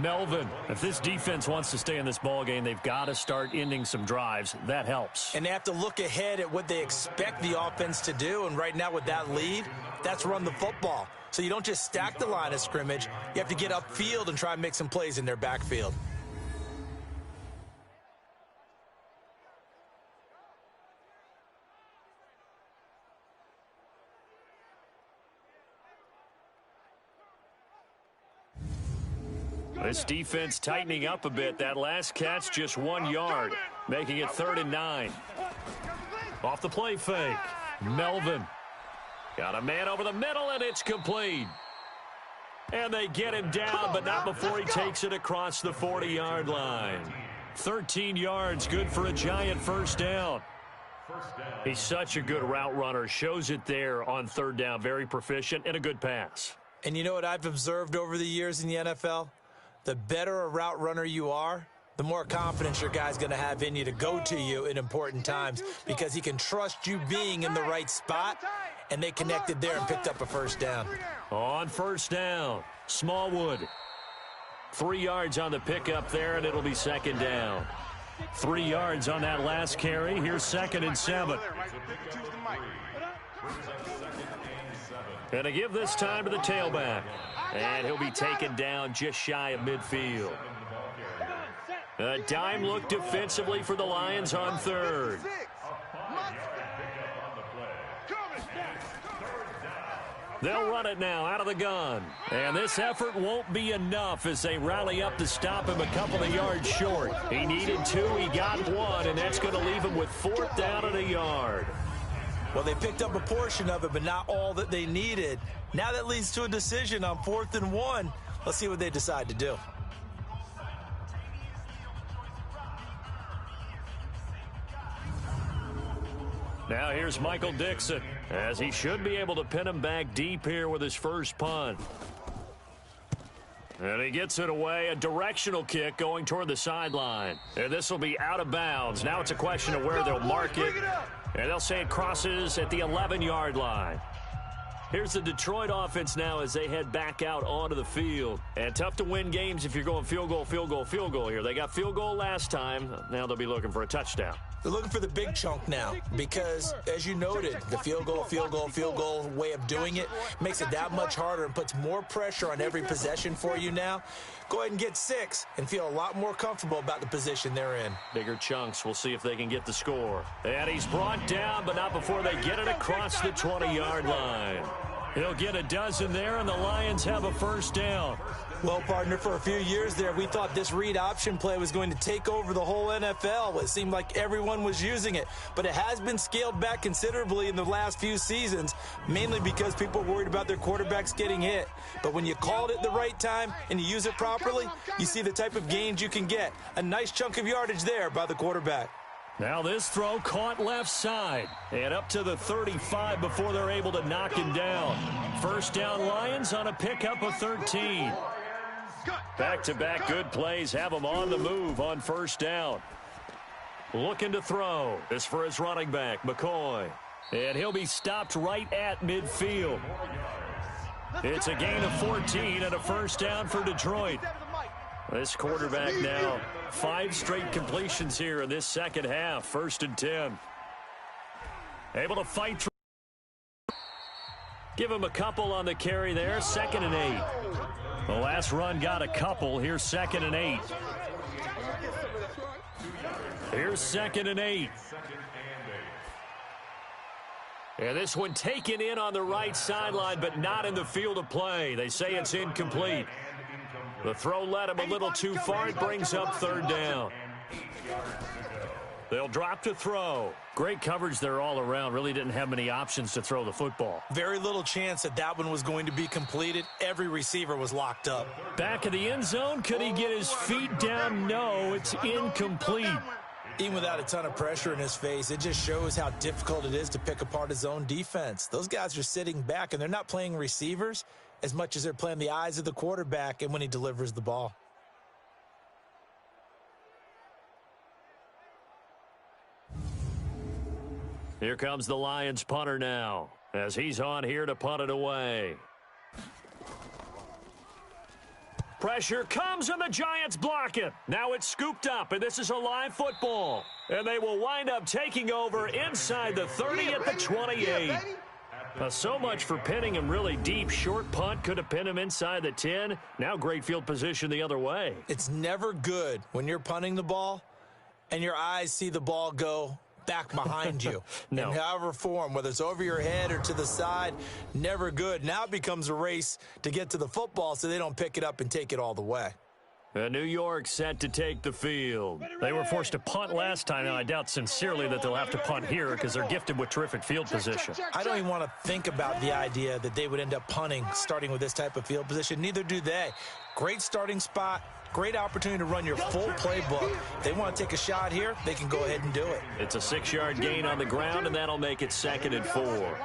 B: Melvin. If this defense wants to stay in this ball game, they've got to start ending some drives. That helps.
A: And they have to look ahead at what they expect the offense to do. And right now with that lead, that's run the football. So you don't just stack the line of scrimmage. You have to get upfield and try and make some plays in their backfield.
B: This defense tightening up a bit. That last catch just 1 yard, making it 3rd and 9. Off the play fake, Melvin. Got a man over the middle, and it's complete. And they get him down, but not before he takes it across the 40-yard line. 13 yards, good for a Giant first down. He's such a good route runner. Shows it there on third down. Very proficient and a good pass.
A: And you know what I've observed over the years in the NFL? The better a route runner you are, the more confidence your guy's going to have in you to go to you in important times because he can trust you being in the right spot, and they connected there and picked up a first down.
B: On first down, Smallwood. 3 yards on the pickup there, and it'll be second down. 3 yards on that last carry. Here's 2nd and 7. And to give this time to the tailback. And he'll be taken down just shy of midfield. A dime look defensively for the Lions on third. They'll run it now out of the gun. And this effort won't be enough as they rally up to stop him a couple of yards short. He needed 2, he got 1, and that's going to leave him with 4th down and a yard.
A: Well, they picked up a portion of it, but not all that they needed. Now that leads to a decision on 4th and 1. Let's see what they decide to do.
B: Now here's Michael Dixon, as he should be able to pin him back deep here with his first punt. And he gets it away, a directional kick going toward the sideline. And this will be out of bounds. Now it's a question of where they'll mark it. And they'll say it crosses at the 11-yard line. Here's the Detroit offense now as they head back out onto the field. And tough to win games if you're going field goal, field goal, field goal here. They got field goal last time. Now they'll be looking for a touchdown.
A: They're looking for the big chunk now because, as you noted, the field goal way of doing it makes it that much harder and puts more pressure on every possession for you now. Go ahead and get 6 and feel a lot more comfortable about the position they're in.
B: Bigger chunks. We'll see if they can get the score. And he's brought down, but not before they get it across the 20-yard line. He'll get a dozen there, and the Lions have a first down.
A: Well, partner, for a few years there, we thought this read option play was going to take over the whole NFL. It seemed like everyone was using it, but it has been scaled back considerably in the last few seasons, mainly because people are worried about their quarterbacks getting hit. But when you call it at the right time and you use it properly, you see the type of gains you can get. A nice chunk of yardage there by the quarterback.
B: Now this throw caught left side and up to the 35 before they're able to knock him down. First down Lions on a pickup of 13. Back-to-back good plays have him on the move on first down. Looking to throw. This for his running back, McCoy. And he'll be stopped right at midfield. It's a gain of 14 and a first down for Detroit. This quarterback now 5 straight completions here in this second half. 1st and 10. Able to fight through. Give him a couple on the carry there. 2nd and 8. The last run got a couple. Here's 2nd and 8. Here's 2nd and 8. And this one taken in on the right sideline, but not in the field of play. They say it's incomplete. The throw led him a little too far. It brings up 3rd down. They'll drop to throw. Great coverage there all around. Really didn't have many options to throw the football.
A: Very little chance that that one was going to be completed. Every receiver was locked up.
B: Back of the end zone. Could he get his feet down? No, it's incomplete.
A: Even without a ton of pressure in his face, it just shows how difficult it is to pick apart his own defense. Those guys are sitting back, and they're not playing receivers as much as they're playing the eyes of the quarterback and when he delivers the ball.
B: Here comes the Lions punter now as he's on here to punt it away. Pressure comes and the Giants block it. Now it's scooped up and this is a live football. And they will wind up taking over inside the 30 at the 28. So much for pinning him really deep. Short punt could have pinned him inside the 10. Now great field position the other way.
A: It's never good when you're punting the ball and your eyes see the ball go back behind you.
B: No.
A: In however form, whether it's over your head or to the side, never good. Now it becomes a race to get to the football so they don't pick it up and take it all the way.
B: New York set to take the field. They were forced to punt last time, and I doubt sincerely that they'll have to punt here because they're gifted with terrific field position.
A: I don't even want to think about the idea that they would end up punting starting with this type of field position. Neither do they. Great starting spot. Great opportunity to run your full playbook. If they want to take a shot here, they can go ahead and do it.
B: It's a 6-yard gain on the ground, and that'll make it 2nd and 4.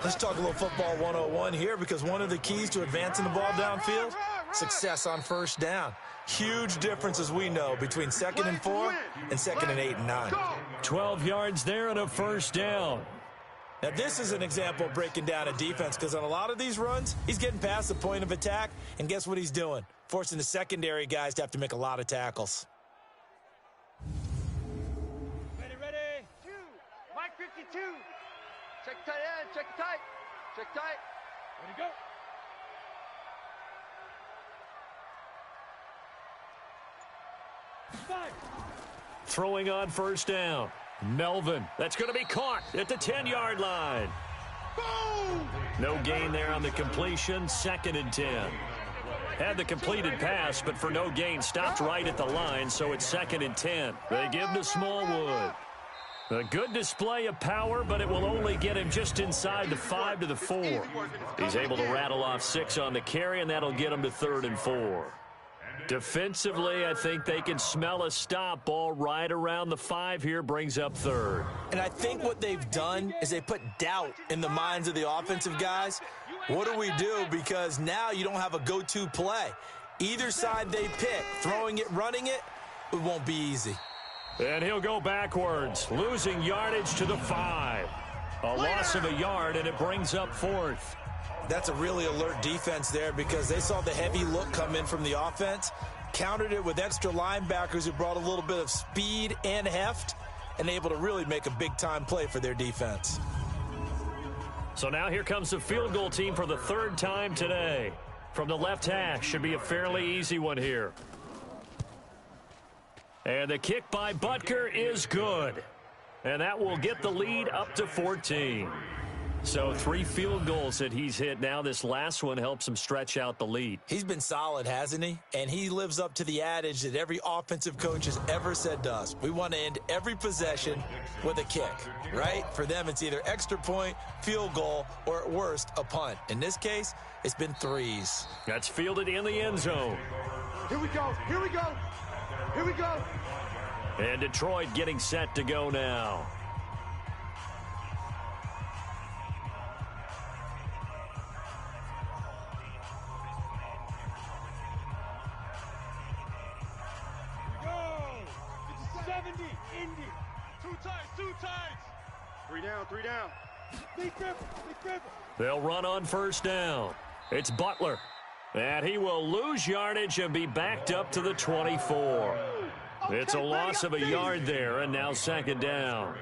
A: Let's talk a little football 101 here because one of the keys to advancing the ball downfield, success on first down. Huge difference, as we know, between 2nd and 4 and 2nd and 8 and 9.
B: 12 yards there and a first down.
A: Now, this is an example of breaking down a defense because on a lot of these runs, he's getting past the point of attack, and guess what he's doing? Forcing the secondary guys to have to make a lot of tackles.
C: Ready. 2. Mike 52. Check tight end. Check tight. Check tight. Ready, go.
B: Throwing on first down. Melvin. That's going to be caught at the 10-yard line.
C: Boom!
B: No gain there on the completion. 2nd and 10. Had the completed pass, but for no gain, stopped right at the line, so it's 2nd and 10. They give to Smallwood. A good display of power, but it will only get him just inside the 5 to the 4. He's able to rattle off 6 on the carry, and that'll get him to 3rd and 4. Defensively, I think they can smell a stop. Ball right around the 5 here, brings up 3rd.
A: And I think what they've done is they put doubt in the minds of the offensive guys. What do we do? Because now you don't have a go-to play. Either side they pick, throwing it, running it, it won't be easy.
B: And he'll go backwards, losing yardage to the 5. A loss of a yard, and it brings up 4th.
A: That's a really alert defense there because they saw the heavy look come in from the offense, countered it with extra linebackers who brought a little bit of speed and heft, and able to really make a big-time play for their defense.
B: So now here comes the field goal team for the 3rd time today. From the left hash, should be a fairly easy one here. And the kick by Butker is good. And that will get the lead up to 14. So 3 field goals that he's hit. Now this last one helps him stretch out the lead.
A: He's been solid, hasn't he? And he lives up to the adage that every offensive coach has ever said to us. We want to end every possession with a kick, right? For them, it's either extra point, field goal, or at worst, a punt. In this case, it's been 3s.
B: That's fielded in the end zone.
C: Here we go. Here we go. Here we go.
B: And Detroit getting set to go now.
C: Three down.
B: They'll run on first down. It's Butler. And he will lose yardage and be backed up to the 24. It's a loss of a yard there, and now second down.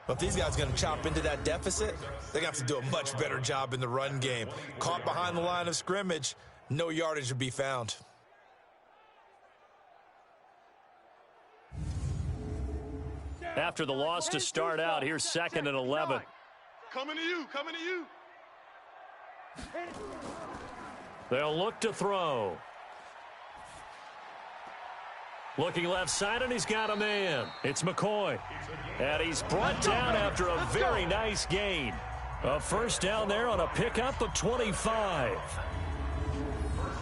A: But if these guys are going to chop into that deficit, they're going to have to do a much better job in the run game. Caught behind the line of scrimmage, no yardage to be found.
B: After the loss to start out, here's 2nd and 11.
C: Coming to you.
B: They'll look to throw. Looking left side, and he's got a man. It's McCoy. And he's brought down after a very nice gain. A first down there on a pickup of 25.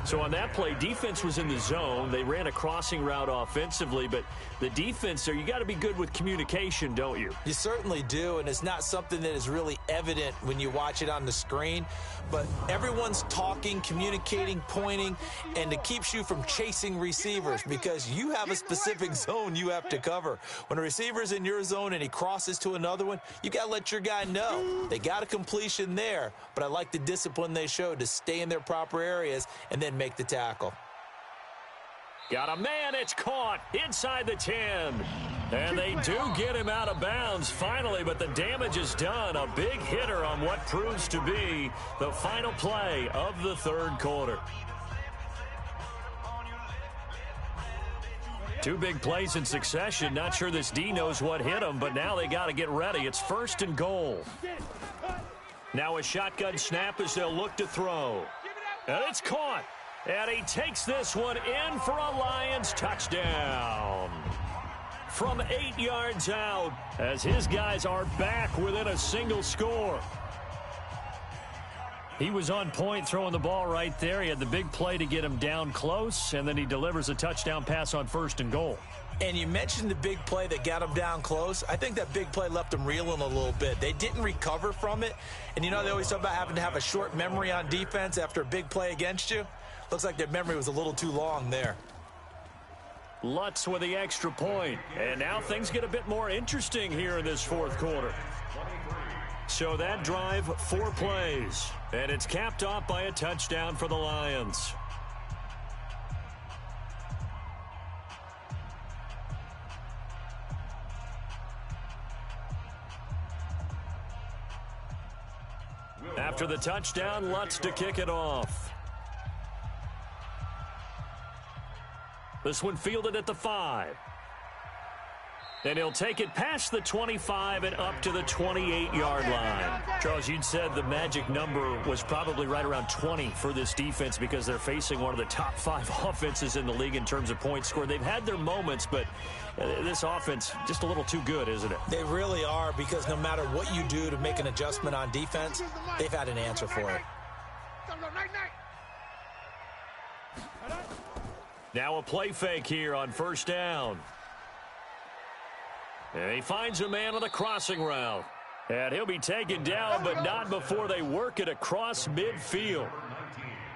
B: So on that play, defense was in the zone. They ran a crossing route offensively, but the defense there, you got to be good with communication, don't you?
A: You certainly do, and it's not something that is really evident when you watch it on the screen, but everyone's talking, communicating, pointing, and it keeps you from chasing receivers because you have a specific zone you have to cover. When a receiver's in your zone and he crosses to another one, you got to let your guy know. They got a completion there, but I like the discipline they showed to stay in their proper areas and then make the tackle.
B: Got a man, it's caught inside the 10. And they do get him out of bounds finally, but the damage is done. A big hitter on what proves to be the final play of the third quarter. 2 big plays in succession. Not sure this D knows what hit him, but now they got to get ready. It's 1st and goal. Now a shotgun snap as they'll look to throw. And it's caught. And he takes this one in for a Lions touchdown. From 8 yards out, as his guys are back within a single score. He was on point throwing the ball right there. He had the big play to get him down close, and then he delivers a touchdown pass on 1st and goal.
A: And you mentioned the big play that got him down close. I think that big play left them reeling a little bit. They didn't recover from it. And you know, they always talk about having to have a short memory on defense after a big play against you. Looks like their memory was a little too long there.
B: Lutz with the extra point. And now things get a bit more interesting here in this fourth quarter. So that drive, 4 plays. And it's capped off by a touchdown for the Lions. After the touchdown, Lutz to kick it off. This one fielded at the 5. And he'll take it past the 25 and up to the 28-yard line. Charles, you'd said the magic number was probably right around 20 for this defense because they're facing one of the top 5 offenses in the league in terms of points scored. They've had their moments, but this offense just a little too good, isn't it?
A: They really are, because no matter what you do to make an adjustment on defense, they've had an answer for it.
B: Now a play fake here on first down. And he finds a man on the crossing route. And he'll be taken down, but not before they work it across midfield.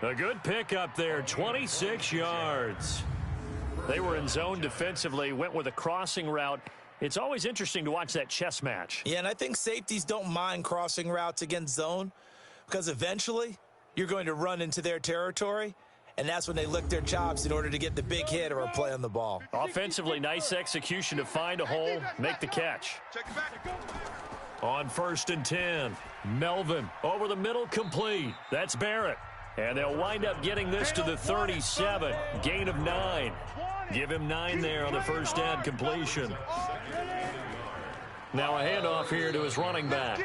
B: A good pickup there, 26 yards. They were in zone defensively, went with a crossing route. It's always interesting to watch that chess match.
A: Yeah, and I think safeties don't mind crossing routes against zone because eventually you're going to run into their territory. And that's when they lick their chops in order to get the big hit or a play on the ball.
B: Offensively, nice execution to find a hole, make the catch. On 1st and 10, Melvin over the middle, complete. That's Barrett. And they'll wind up getting this to the 37, gain of 9. Give him 9 there on the first down completion. Now a handoff here to his running back.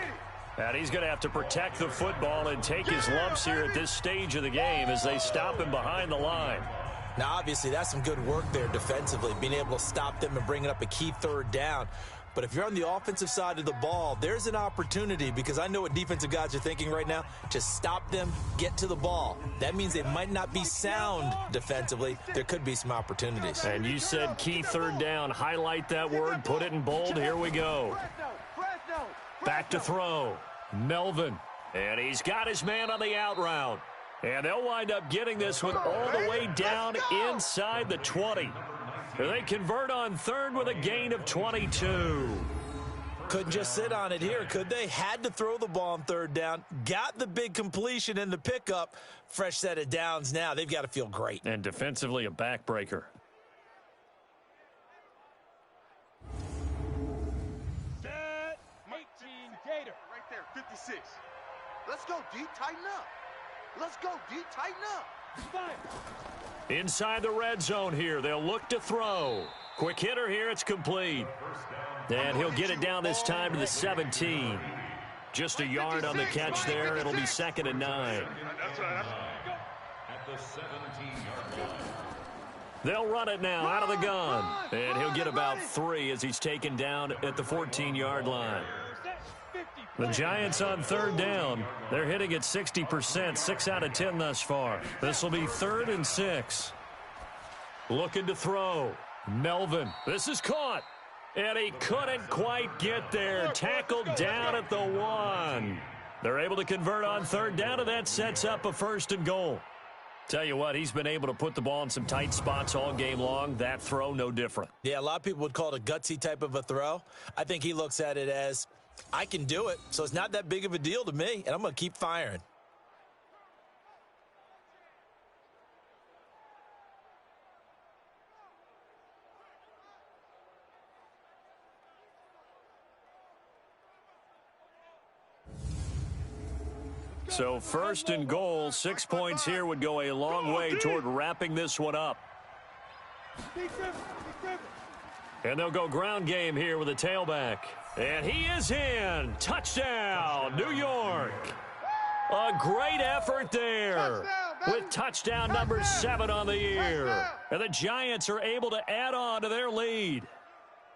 B: And he's going to have to protect the football and take his lumps here at this stage of the game as they stop him behind the line.
A: Now, obviously, that's some good work there defensively, being able to stop them and bringing up a key third down. But if you're on the offensive side of the ball, there's an opportunity, because I know what defensive guys are thinking right now. Just stop them, get to the ball. That means they might not be sound defensively. There could be some opportunities.
B: And you said key third down. Highlight that word, put it in bold. Here we go. Back to throw. Melvin. And he's got his man on the out route. And they'll wind up getting this one all the way down inside the 20. They convert on third with a gain of 22.
A: Couldn't just sit on it here, could they? Had to throw the ball on third down. Got the big completion in the pickup. Fresh set of downs now. They've got to feel great.
B: And defensively, a backbreaker.
C: Set 18 Gator.
F: Right there, 56. Let's go, D. Tighten up. Let's go, D. Tighten up.
C: Fire.
B: Inside the red zone here. They'll look to throw. Quick hitter here. It's complete. And he'll get it down this time to the 17. Just a yard on the catch there. It'll be 2nd and 9.
D: At the 17-yard line.
B: They'll run it now out of the gun. And he'll get about 3 as he's taken down at the 14-yard line. The Giants on third down. They're hitting at 60%, 6 out of 10 thus far. This will be 3rd and 6. Looking to throw. Melvin. This is caught. And he couldn't quite get there. Tackled down at the 1. They're able to convert on third down, and that sets up a 1st and goal. Tell you what, he's been able to put the ball in some tight spots all game long. That throw, no different.
A: Yeah, a lot of people would call it a gutsy type of a throw. I think he looks at it as, I can do it, so it's not that big of a deal to me, and I'm going to keep firing.
B: So 1st and goal, 6 points here would go a long way toward wrapping this one up. And they'll go ground game here with a tailback. And he is in. Touchdown, New York. A great effort there with touchdown number 7 on the year. And the Giants are able to add on to their lead.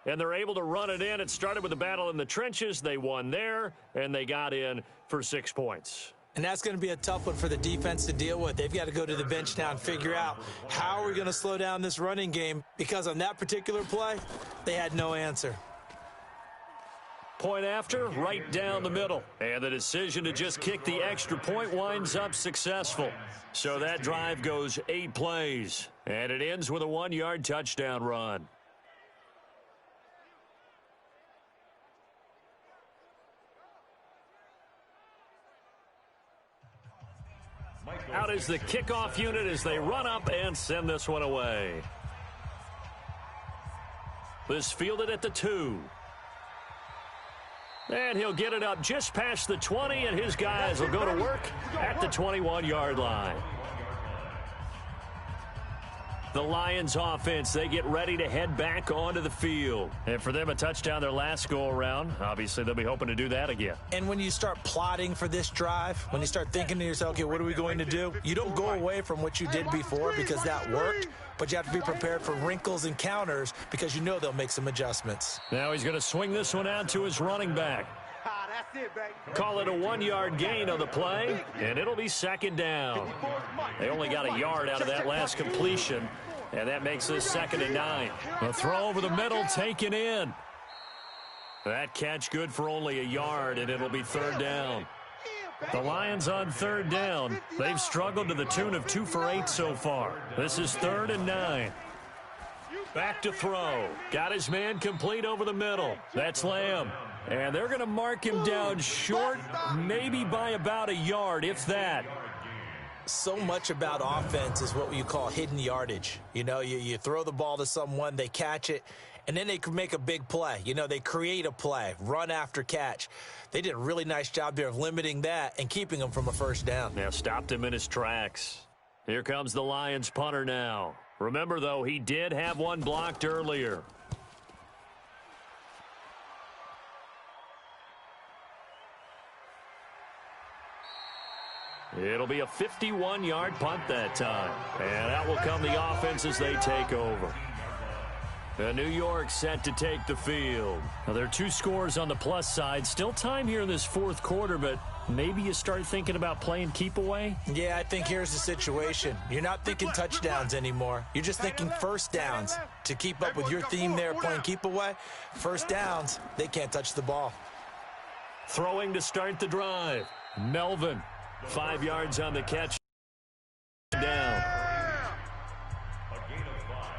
B: And they're able to run it in. It started with a battle in the trenches. They won there, and they got in for 6 points.
A: And that's going to be a tough one for the defense to deal with. They've got to go to the bench now and figure out how are we going to slow down this running game, because on that particular play, they had no answer.
B: Point after, right down the middle. And the decision to just kick the extra point winds up successful. So that drive goes 8 plays. And it ends with a 1-yard touchdown run. Out is the kickoff unit as they run up and send this one away. This fielded at the 2. And he'll get it up just past the 20, and his guys will go to work at the 21-yard line. The Lions offense, they get ready to head back onto the field. And for them, a touchdown their last go-around. Obviously, they'll be hoping to do that again.
A: And when you start plotting for this drive, when you start thinking to yourself, okay, what are we going to do? You don't go away from what you did before because that worked, but you have to be prepared for wrinkles and counters because you know they'll make some adjustments.
B: Now he's going to swing this one out to his running back. Call it a 1-yard gain on the play, and it'll be 2nd down. They only got a yard out of that last completion, and that makes this 2nd and 9. A throw over the middle taken in. That catch good for only a yard, and it'll be 3rd down. The Lions on 3rd down. They've struggled to the tune of 2 for 8 so far. This is 3rd and 9. Back to throw. Got his man complete over the middle. That's Lamb. And they're going to mark him down short, maybe by about a yard, if that.
A: So much about offense is what you call hidden yardage. You know, you throw the ball to someone, they catch it, and then they can make a big play. You know, they create a play, run after catch. They did a really nice job there of limiting that and keeping him from a 1st down.
B: Now stopped him in his tracks. Here comes the Lions punter now. Remember, though, he did have one blocked earlier. It'll be a 51-yard punt that time. And out will come the offense as they take over. New York set to take the field. Now, there are 2 scores on the plus side. Still time here in this fourth quarter, but maybe you start thinking about playing keep away?
A: Yeah, I think here's the situation. You're not thinking touchdowns anymore. You're just thinking first downs. To keep up with your theme there, playing keep away, first downs, they can't touch the ball.
B: Throwing to start the drive. Melvin, 5 yards on the catch. Down.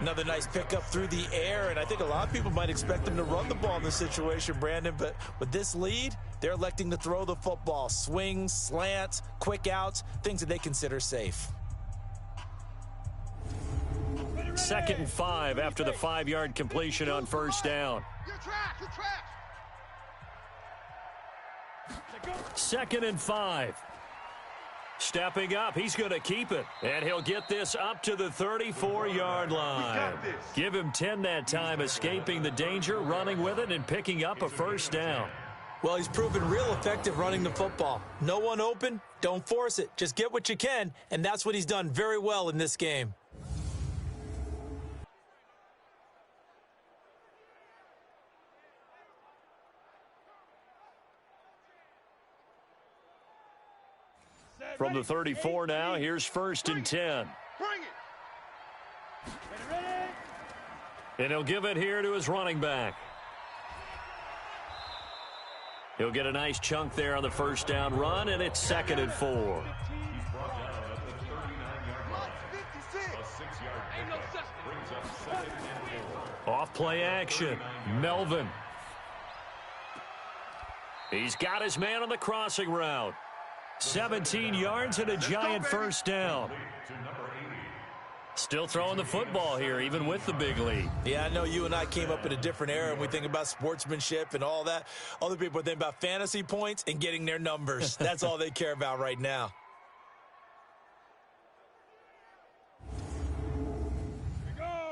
A: Another nice pickup through the air, and I think a lot of people might expect them to run the ball in this situation, Brandon, but with this lead, they're electing to throw the football. Swings, slants, quick outs, things that they consider safe.
B: 2nd and 5 after the 5-yard completion on first down.
F: You're trapped.
B: 2nd and 5. Stepping up, he's going to keep it. And he'll get this up to the 34-yard line. Give him 10 that time, escaping the danger, running with it, and picking up a first down.
A: Well, he's proven real effective running the football. No one open, don't force it. Just get what you can, and that's what he's done very well in this game.
B: From the 34 now, here's 1st and 10.
F: Bring it.
B: And he'll give it here to his running back. He'll get a nice chunk there on the first down run, and it's 2nd and 4.
D: He's brought down at the 39-yard line. A 6-yard pickup brings up 2nd and 4.
B: Off play action. Melvin. He's got his man on the crossing route. 17 yards and a giant first down. Still throwing the football here, even with the big lead.
A: Yeah, I know you and I came up in a different era, and we think about sportsmanship and all that. Other people think about fantasy points and getting their numbers. That's all they care about right now.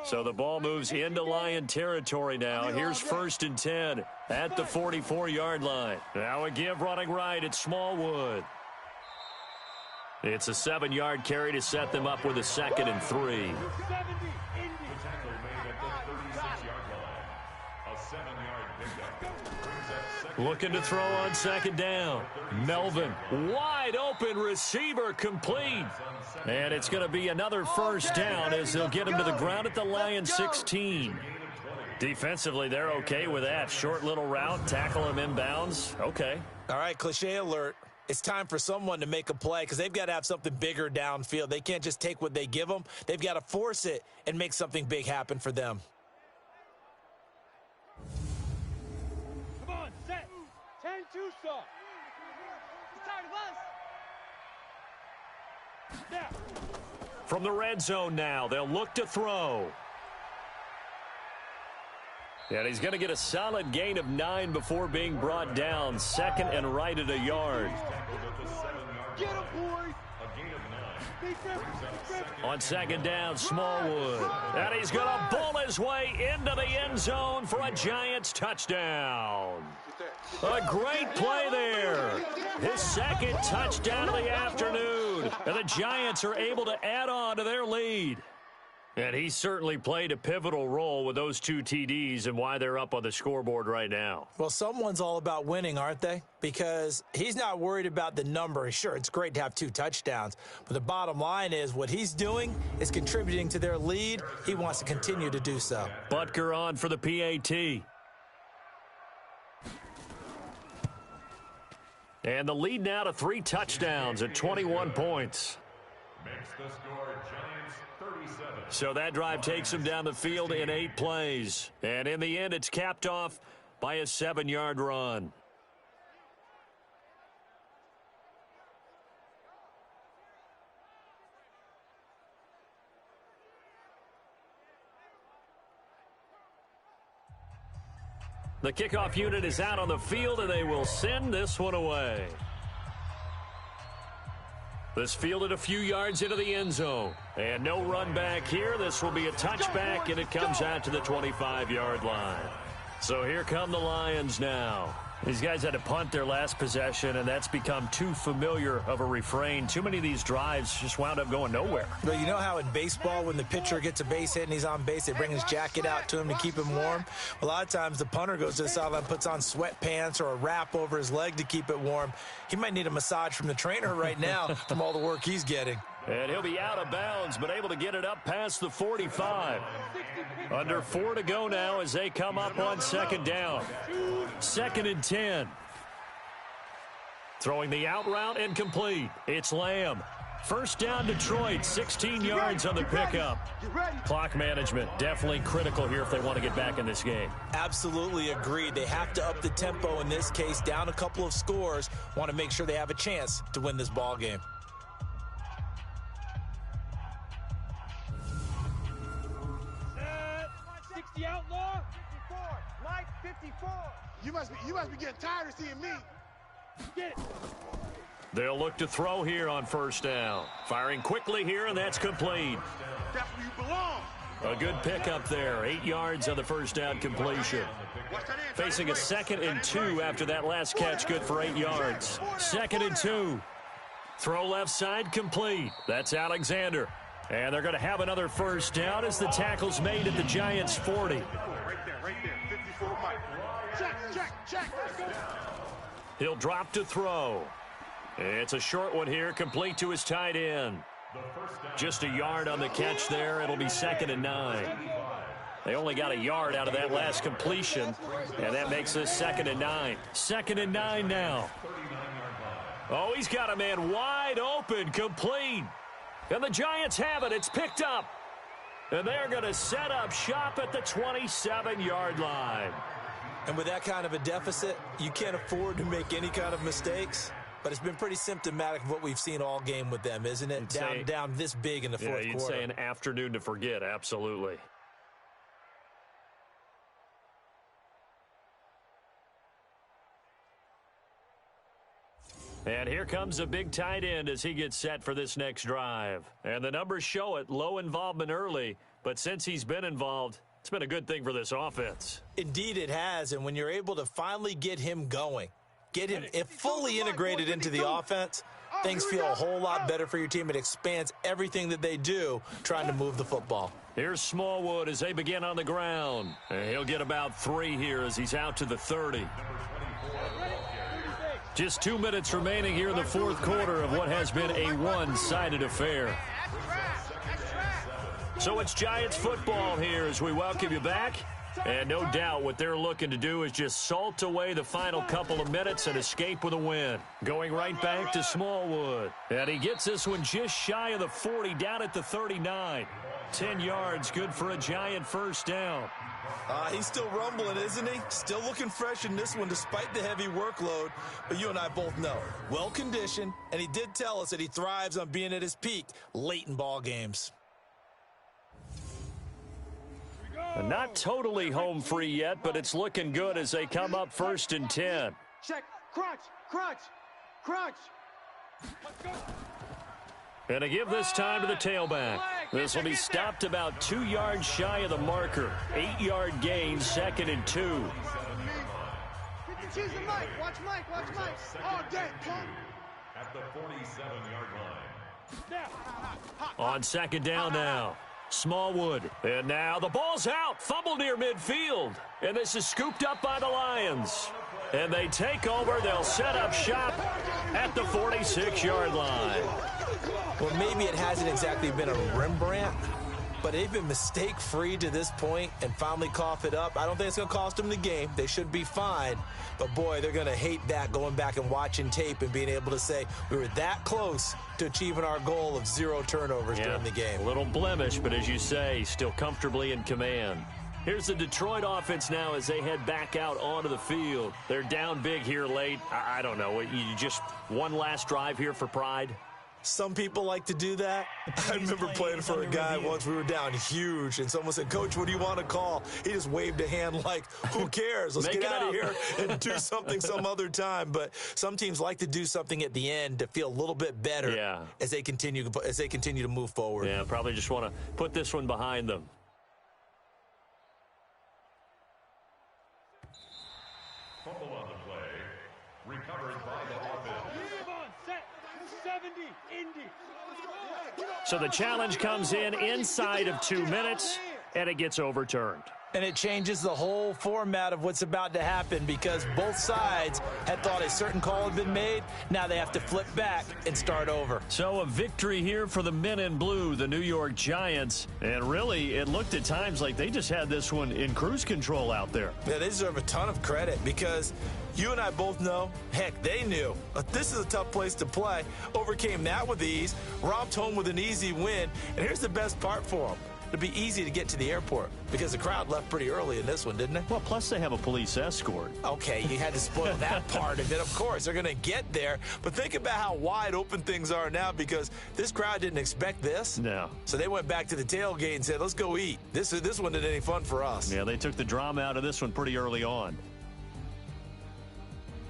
B: So the ball moves into Lion territory now. Here's 1st and 10 at the 44-yard line. Now a give running right at Smallwood. It's a 7-yard carry to set them up with a 2nd and 3.
D: The tackle made at the 36-yard line. A 7-yard pickup brings up 2nd.
B: Looking to throw on 2nd down. Melvin, wide open receiver, complete. And it's going to be another first down as they'll get him to the ground at the Lion 16. Defensively, they're okay with that. Short little route, tackle him inbounds. Okay.
A: All right, cliche alert. It's time for someone to make a play because they've got to have something bigger downfield. They can't just take what they give them. They've got to force it and make something big happen for them.
C: Come on, set. 10-2 stop. Now.
B: From the red zone now, they'll look to throw. And he's going to get a solid gain of 9 before being brought down. 2nd and right at a yard.
F: Get him, boys.
D: A gain of 9.
B: On 2nd down, Smallwood. And he's going to bull his way into the end zone for a Giants touchdown. A great play there. His 2nd touchdown of the afternoon. And the Giants are able to add on to their lead. And he certainly played a pivotal role with those 2 TDs and why they're up on the scoreboard right now.
A: Well, someone's all about winning, aren't they? Because he's not worried about the number. Sure, it's great to have 2 touchdowns, but the bottom line is what he's doing is contributing to their lead. He wants to continue to do so.
B: Butker on for the PAT. And the lead now to 3 touchdowns at 21 points.
D: Makes the score Giants 37.
B: So that drive takes him down the field in 8 plays. And in the end, it's capped off by a 7-yard run. The kickoff unit is out on the field, and they will send this one away. This fielded a few yards into the end zone. And no run back here. This will be a touchback, and it comes out to the 25-yard line. So here come the Lions now. These guys had to punt their last possession, and that's become too familiar of a refrain. Too many of these drives just wound up going nowhere.
A: But you know how in baseball, when the pitcher gets a base hit and he's on base, they bring his jacket out to him to keep him warm? A lot of times the punter goes to the sideline, puts on sweatpants or a wrap over his leg to keep it warm. He might need a massage from the trainer right now from all the work he's getting.
B: And he'll be out of bounds, but able to get it up past the 45. Under 4 to go now as they come up on second down. 2nd and 10. Throwing the out route and complete. It's Lamb. First down Detroit, 16 yards on the pickup. Clock management definitely critical here if they want to get back in this game.
A: Absolutely agreed. They have to up the tempo in this case, down a couple of scores. Want to make sure they have a chance to win this ball game.
C: Outlaw, 54. Mike, 54.
F: You must be getting tired of seeing me.
C: Get it.
B: They'll look to throw here on first down. Firing quickly here, and that's complete.
F: That's where you belong.
B: A good pickup there. 8 yards on the first down completion. Facing a 2nd and 2 after that last catch, good for 8 yards. 2nd and 2. Throw left side, complete. That's Alexander. And they're going to have another first down as the tackle's made at the Giants' 40.
F: Right there, 54 Mike. Check.
B: He'll drop to throw. It's a short one here, complete to his tight end. Just a yard on the catch there. It'll be 2nd and 9. They only got a yard out of that last completion, and that makes this 2nd and 9. 2nd and 9 now. Oh, he's got a man wide open, complete. And the Giants have it. It's picked up. And they're going to set up shop at the 27-yard line.
A: And with that kind of a deficit, you can't afford to make any kind of mistakes. But it's been pretty symptomatic of what we've seen all game with them, isn't it? Down this big in the fourth quarter.
B: Yeah, you'd say an afternoon to forget, absolutely. And here comes a big tight end as he gets set for this next drive. And the numbers show it, low involvement early, but since he's been involved, it's been a good thing for this offense.
A: Indeed it has, and when you're able to finally get him going, get him fully integrated into the offense, things feel a whole lot better for your team. It expands everything that they do trying to move the football.
B: Here's Smallwood as they begin on the ground. And he'll get about 3 here as he's out to the 30. Just 2 minutes remaining here in the fourth quarter of what has been a one-sided affair. So it's Giants football here as we welcome you back. And no doubt what they're looking to do is just salt away the final couple of minutes and escape with a win. Going right back to Smallwood. And he gets this one just shy of the 40, down at the 39. 10 yards, good for a Giant first down.
A: He's still rumbling, isn't he? Still looking fresh in this one despite the heavy workload. But you and I both know, well-conditioned, and he did tell us that he thrives on being at his peak late in ball games.
B: And not totally home free yet, but it's looking good as they come up 1st and 10.
C: Check. Crunch. Let's go.
B: And to give this time to the tailback. This will be stopped about 2 yards shy of the marker. 8-yard gain, 2nd and 2.
C: Choose the Mike. Watch Mike. All day.
D: At the 47-yard line.
B: On second down now. Smallwood. And now the ball's out. Fumble near midfield. And this is scooped up by the Lions. And they take over. They'll set up shop at the 46-yard line.
A: Well, maybe it hasn't exactly been a Rembrandt, but they've been mistake-free to this point and finally cough it up. I don't think it's going to cost them the game. They should be fine. But, boy, they're going to hate that going back and watching tape and being able to say we were that close to achieving our goal of 0 turnovers during the game.
B: A little blemish, but as you say, still comfortably in command. Here's the Detroit offense now as they head back out onto the field. They're down big here late. I don't know. You just one last drive here for pride?
A: Some people like to do that. I remember playing for a guy once. We were down huge, and someone said, "Coach, what do you want to call?" He just waved a hand like, who cares? Let's get out of here and do something some other time. But some teams like to do something at the end to feel a little bit better as they continue to move forward.
B: Yeah, probably just want to put this one behind them.
D: Fumble on the play. Recovered by the offense.
C: Come on, set. 70, Indy.
B: So the challenge comes in inside of 2 minutes, and it gets overturned.
A: And it changes the whole format of what's about to happen because both sides had thought a certain call had been made. Now they have to flip back and start over.
B: So a victory here for the men in blue, the New York Giants. And really, it looked at times like they just had this one in cruise control out there.
A: Yeah, they deserve a ton of credit because you and I both know, heck, they knew. This is a tough place to play. Overcame that with ease, romped home with an easy win. And here's the best part for them. It'd be easy to get to the airport because the crowd left pretty early in this one, didn't they?
B: Well, plus they have a police escort.
A: Okay, you had to spoil that part of it. Of course, they're going to get there. But think about how wide open things are now because this crowd didn't expect this.
B: No.
A: So they went back to the tailgate and said, let's go eat. This one isn't any fun for us.
B: Yeah, they took the drama out of this one pretty early on.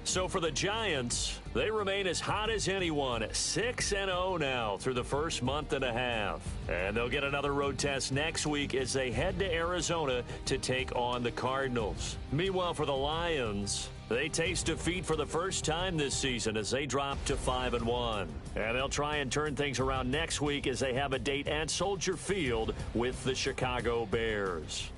B: So for the Giants, they remain as hot as anyone, 6-0 now through the first month and a half. And they'll get another road test next week as they head to Arizona to take on the Cardinals. Meanwhile, for the Lions, they taste defeat for the first time this season as they drop to 5-1. And they'll try and turn things around next week as they have a date at Soldier Field with the Chicago Bears.